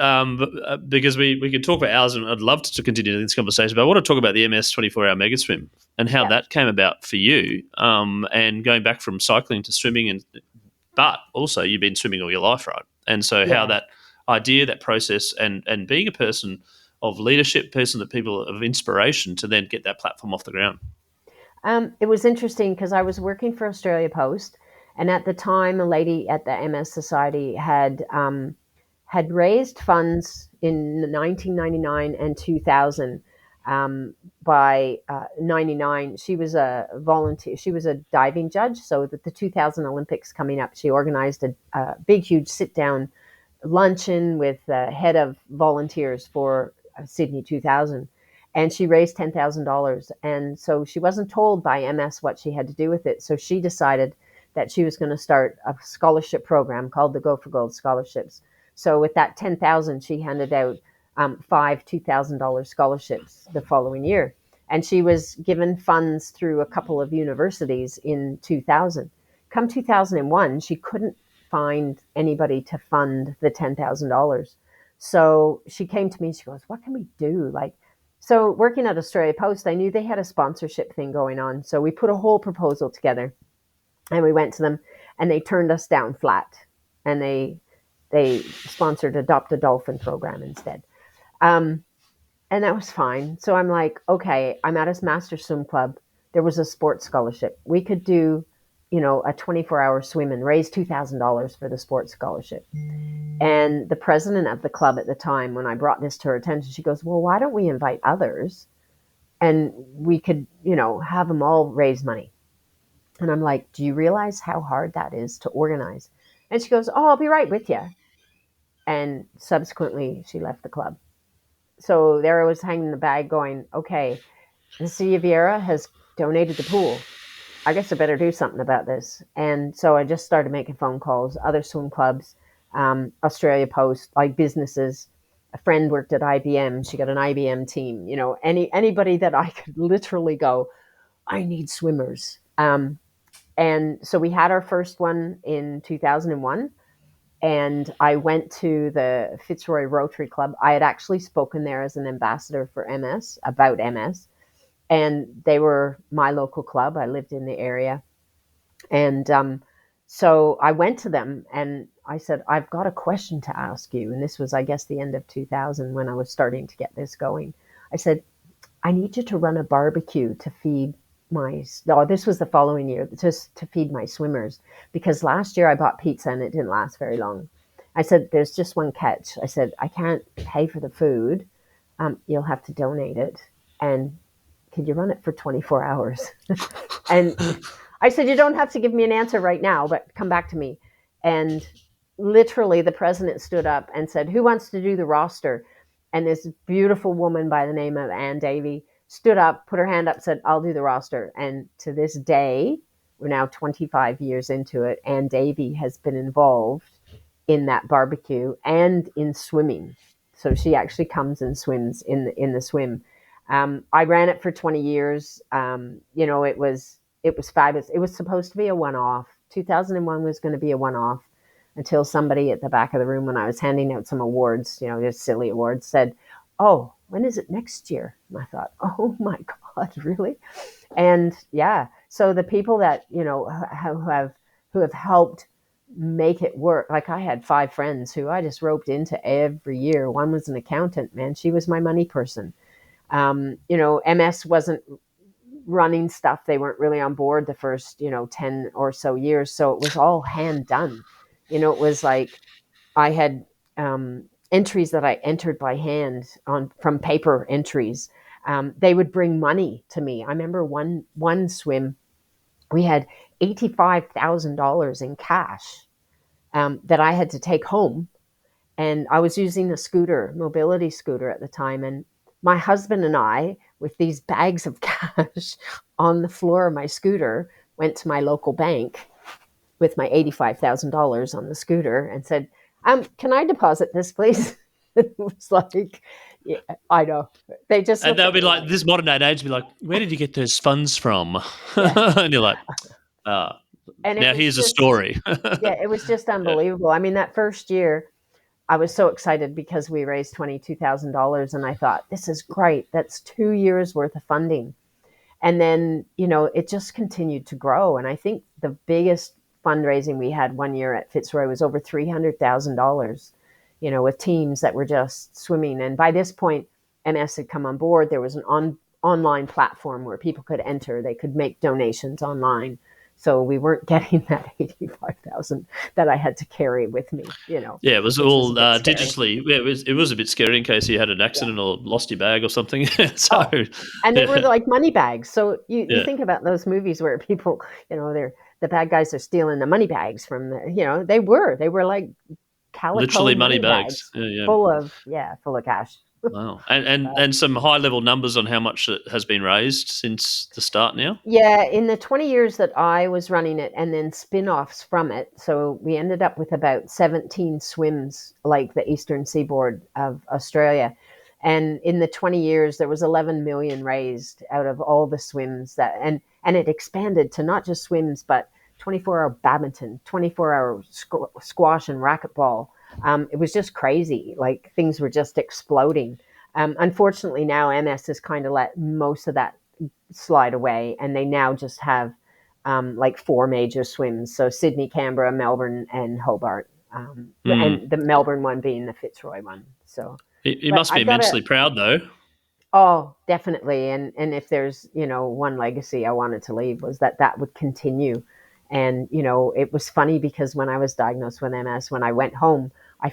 A: because we could talk for hours, and I'd love to continue this conversation, but I want to talk about the MS 24-hour mega swim and how that came about for you, and going back from cycling to swimming, but also you've been swimming all your life, right? And so how that idea, that process, and being a person of leadership, person that people of inspiration to then get that platform off the ground.
B: It was interesting because I was working for Australia Post, and at the time, a lady at the MS Society had raised funds in 1999 and 2000. By 99, she was a volunteer. She was a diving judge. So that the 2000 Olympics coming up, she organized a big, huge sit-down luncheon with the head of volunteers for Sydney 2000. And she raised $10,000. And so she wasn't told by MS what she had to do with it. So she decided that she was going to start a scholarship program called the Go for Gold Scholarships. So with that 10,000, she handed out 5 $2,000 scholarships the following year. And she was given funds through a couple of universities in 2000. Come 2001, she couldn't find anybody to fund the $10,000. So she came to me and she goes, what can we do? So working at Australia Post, I knew they had a sponsorship thing going on. So we put a whole proposal together and we went to them and they turned us down flat. And they sponsored Adopt a Dolphin program instead. And that was fine. So I'm like, okay, I'm at a master swim club. There was a sports scholarship. We could do, a 24-hour swim and raise $2,000 for the sports scholarship. And the president of the club at the time, when I brought this to her attention, she goes, well, why don't we invite others and we could, have them all raise money. And I'm like, do you realize how hard that is to organize? And she goes, oh, I'll be right with you. And subsequently, she left the club. So there I was hanging the bag going, okay, the City of Viera has donated the pool. I guess I better do something about this. And so I just started making phone calls, other swim clubs, Australia Post, like businesses. A friend worked at IBM. She got an IBM team. Anybody that I could literally go, I need swimmers. And so we had our first one in 2001. And I went to the Fitzroy Rotary Club. I had actually spoken there as an ambassador for MS, about MS. And they were my local club. I lived in the area. And so I went to them and I said, I've got a question to ask you. And this was, I guess, the end of 2000 when I was starting to get this going. I said, I need you to run a barbecue to feed this was the following year, just to feed my swimmers. Because last year I bought pizza and it didn't last very long. I said, there's just one catch. I said, I can't pay for the food. You'll have to donate it. And could you run it for 24 hours? And I said, you don't have to give me an answer right now, but come back to me. And literally the president stood up and said, who wants to do the roster? And this beautiful woman by the name of Ann Davey stood up, put her hand up, said, I'll do the roster. And to this day, we're now 25 years into it, Ann Davey has been involved in that barbecue and in swimming. So she actually comes and swims in the swim. I ran it for 20 years. It was fabulous. It was supposed to be a one-off. 2001 was going to be a one-off until somebody at the back of the room, when I was handing out some awards, just silly awards, said, oh, when is it next year? And I thought, oh my God, really? And yeah, so the people that, who have helped make it work. Like I had 5 friends who I just roped into every year. One was an accountant, man. She was my money person. MS wasn't running stuff. They weren't really on board the first, 10 or so years. So it was all hand done. It was like I had entries that I entered by hand from paper entries. They would bring money to me. I remember one swim, we had $85,000 in cash that I had to take home. And I was using a mobility scooter at the time. And my husband and I, with these bags of cash on the floor of my scooter, went to my local bank with my $85,000 on the scooter and said, can I deposit this, please? It was like, yeah, I know. They just,
A: and they'll be like, this modern day age, be like, where did you get those funds from? Yeah. And you're like, and now here's a story.
B: Yeah, it was just unbelievable. Yeah. I mean, that first year, I was so excited because we raised $22,000, and I thought, this is great. That's 2 years worth of funding. And then, it just continued to grow. And I think the biggest fundraising we had one year at Fitzroy was over $300,000, with teams that were just swimming. And by this point, MS had come on board. There was an online platform where people could enter. They could make donations online. So we weren't getting that 85,000 that I had to carry with me,
A: Yeah, it was all digitally. Yeah, it was a bit scary in case you had an accident or lost your bag or something.
B: And they were like money bags. So you think about those movies where people, the bad guys are stealing the money bags from they were like calico
A: literally money bags.
B: full of cash.
A: Wow. And some high level numbers on how much it has been raised since the start now?
B: Yeah, in the 20 years that I was running it, and then spin-offs from it. So we ended up with about 17 swims, like the eastern seaboard of Australia. And in the 20 years, there was 11 million raised out of all the swims and it expanded to not just swims, but 24-hour badminton, 24-hour squash and racquetball. It was just crazy. Like things were just exploding. Unfortunately, now MS has kind of let most of that slide away, and they now just have like 4 major swims. So Sydney, Canberra, Melbourne, and Hobart, and the Melbourne one being the Fitzroy one. So
A: you must be immensely proud, though.
B: Oh, definitely. And if there's one legacy I wanted to leave was that would continue. And, it was funny because when I was diagnosed with MS, when I went home, I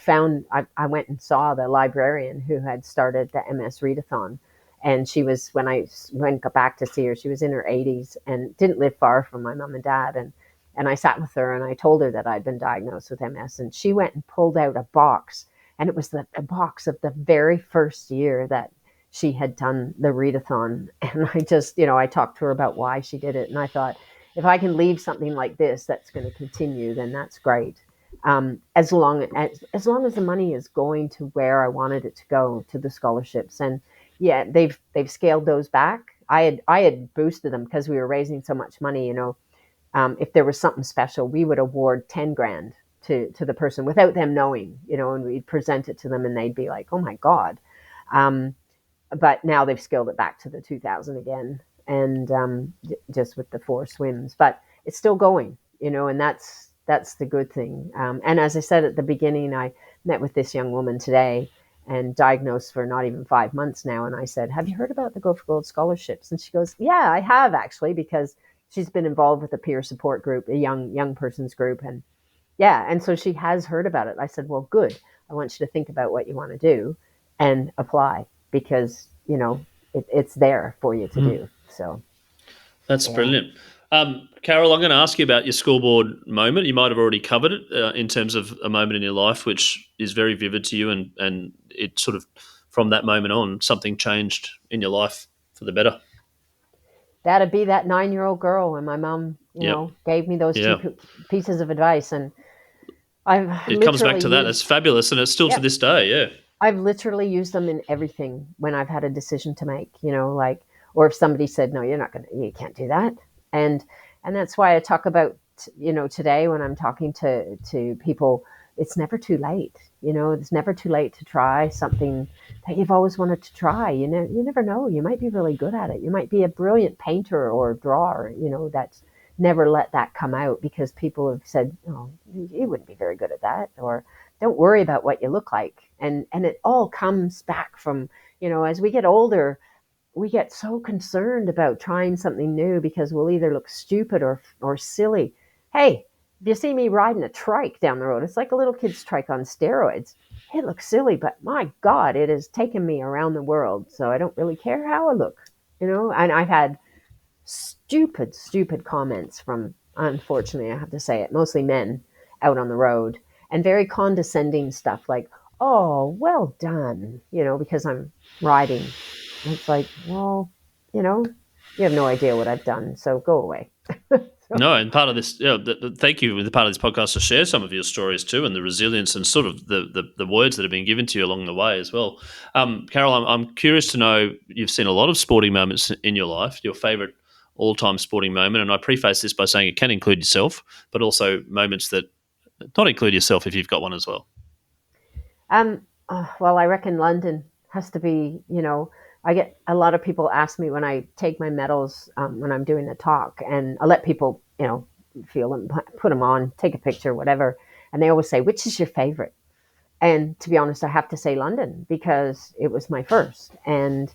B: went and saw the librarian who had started the MS readathon. And she was, when I went back to see her, she was in her 80s and didn't live far from my mom and dad. And I sat with her and I told her that I'd been diagnosed with MS. And she went and pulled out a box. And it was a box of the very first year that she had done the readathon. And I just, I talked to her about why she did it. And I thought, if I can leave something like this that's going to continue, then that's great. As long as the money is going to where I wanted it to go, to the scholarships. And yeah, they've scaled those back. I had boosted them because we were raising so much money. If there was something special, we would award 10 grand to the person without them knowing. And we'd present it to them, and they'd be like, "Oh my God!" But now they've scaled it back to the 2,000 again. And just with the 4 swims, but it's still going, and that's the good thing. And as I said at the beginning, I met with this young woman today and diagnosed for not even 5 months now. And I said, have you heard about the Go for Gold scholarships? And she goes, yeah, I have actually, because she's been involved with a peer support group, a young person's group. And Yeah, and so she has heard about it. I said, well, good. I want you to think about what you want to do and apply because, it's there for you to do. So,
A: That's
B: yeah.
A: brilliant. Carol, I'm going to ask you about your scoreboard moment. You might have already covered it in terms of a moment in your life which is very vivid to you, and it sort of, from that moment on, something changed in your life for the better.
B: That'd be that 9-year-old girl. And my mom,
A: Yep.
B: gave me those two
A: Yeah.
B: pieces of advice. And I've
A: It comes back
B: literally
A: to that. It's
B: used,
A: fabulous, and it's still to
B: yep,
A: this day. Yeah.
B: I've literally used them in everything when I've had a decision to make, like, or if somebody said, no, you can't do that. And, and that's why I talk about, today when I'm talking to people, it's never too late. It's never too late to try something that you've always wanted to try. You never know. You might be really good at it. You might be a brilliant painter or drawer, that's never let that come out because people have said, oh, you wouldn't be very good at that. Or don't worry about what you look like. And it all comes back from, as we get older, we get so concerned about trying something new because we'll either look stupid or silly. Hey, if you see me riding a trike down the road, it's like a little kid's trike on steroids. It looks silly, but my God, it has taken me around the world. So I don't really care how I look, and I've had stupid, stupid comments from, unfortunately, I have to say it, mostly men out on the road, and very condescending stuff like, oh, well done, because I'm riding. And it's like, well, you have no idea what I've done, so go away. So,
A: No, and part of this, thank you with the part of this podcast to share some of your stories too, and the resilience and sort of the words that have been given to you along the way as well. Carol, I'm curious to know, you've seen a lot of sporting moments in your life. Your favourite all-time sporting moment, and I preface this by saying it can include yourself, but also moments that not include yourself if you've got one as well.
B: well, I reckon London has to be, I get a lot of people ask me when I take my medals, when I'm doing the talk, and I let people, feel them, put them on, take a picture, whatever. And they always say, which is your favorite? And to be honest, I have to say London because it was my first, and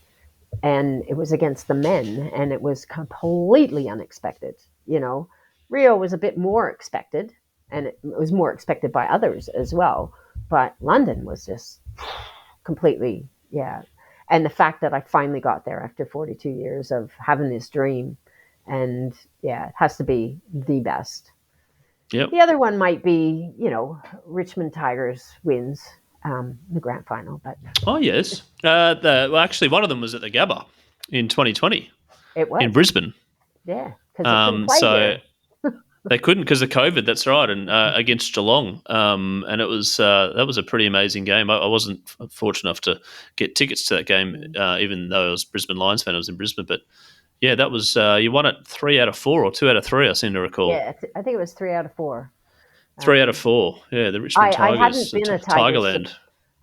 B: it was against the men, and it was completely unexpected. Rio was a bit more expected, and it was more expected by others as well, but London was just completely, yeah. And the fact that I finally got there after 42 years of having this dream, and yeah, it has to be the best.
A: Yep.
B: The other one might be, Richmond Tigers wins the grand final, but
A: Oh yes. Actually, one of them was at the Gabba in 2020
B: it
A: in
B: was,
A: Brisbane.
B: yeah, because it couldn't play
A: So
B: here.
A: they couldn't because of COVID. That's right, and against Geelong, and it was that was a pretty amazing game. I wasn't fortunate enough to get tickets to that game, even though I was a Brisbane Lions fan. I was in Brisbane, but yeah, that was you won it 3 out of 4 or 2 out of 3. I seem to recall
B: Yeah, I think it was 3 out of 4.
A: 3 out of 4. Yeah, the Richmond
B: I
A: Tigers,
B: hadn't
A: the
B: been a
A: Tigerland.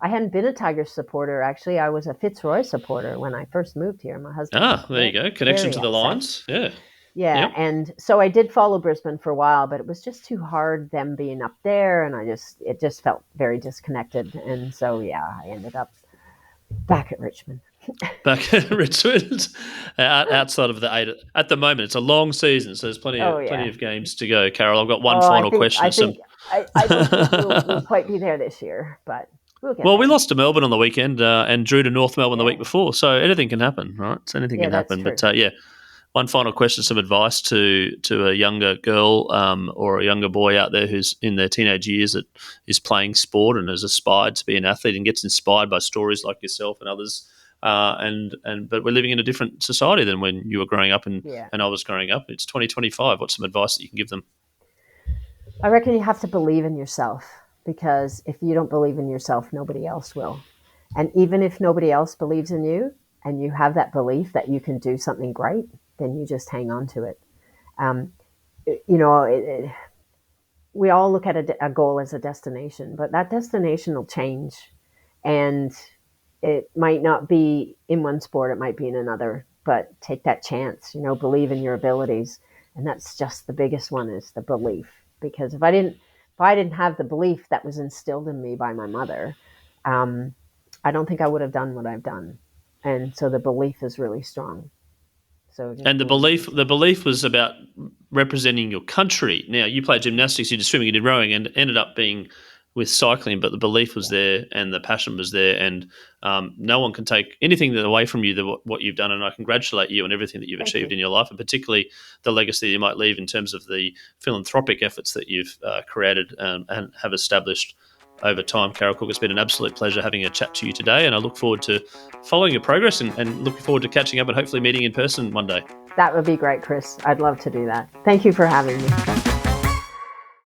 B: I hadn't been a Tigers supporter actually. I was a Fitzroy supporter when I first moved here. My husband
A: Ah,
B: got
A: there you
B: very,
A: go. Connection
B: very
A: to the
B: upset.
A: Lions. Yeah.
B: Yeah,
A: Yep.
B: and so I did follow Brisbane for a while, but it was just too hard them being up there, and it just felt very disconnected, and so yeah, I ended up back at Richmond.
A: Back at Richmond, outside of the 8 at the moment, it's a long season, so there's
B: Oh
A: plenty
B: yeah.
A: of games to go. Carol, I've got one
B: Oh,
A: final question. Some
B: I don't think we'll quite be there this year, but we'll get
A: Well, we
B: there.
A: lost to Melbourne on the weekend and drew to North Melbourne the week
B: Yeah,
A: before, so anything can happen, right? So anything
B: yeah,
A: can
B: that's
A: happen.
B: true.
A: But yeah, one final question, some advice to a younger girl or a younger boy out there who's in their teenage years that is playing sport and has aspired to be an athlete and gets inspired by stories like yourself and others. But we're living in a different society than when you were growing up
B: Yeah.
A: and I was growing up. It's 2025. What's some advice that you can give them?
B: I reckon you have to believe in yourself because if you don't believe in yourself, nobody else will. And even if nobody else believes in you and you have that belief that you can do something great, then you just hang on to it. Um, you know, we all look at a goal as a destination, but that destination will change. And it might not be in one sport, it might be in another, but take that chance, believe in your abilities. And that's just the biggest one is the belief. Because if I didn't have the belief that was instilled in me by my mother, um, I don't think I would have done what I've done. And so the belief is really strong. So,
A: And the belief was about representing your country. Now, you played gymnastics, you did swimming, you did rowing, and ended up being with cycling, but the belief was there and the passion was there, and no one can take anything away from you, what you've done, and I congratulate you on everything that you've achieved in your life, and particularly the legacy you might leave in terms of the philanthropic efforts that you've created and have established over time. Carol Cooke, it's been an absolute pleasure having a chat to you today, and I look forward to following your progress and looking forward to catching up and hopefully meeting in person one day.
B: That would be great, Chris. I'd love to do that. Thank you for having me.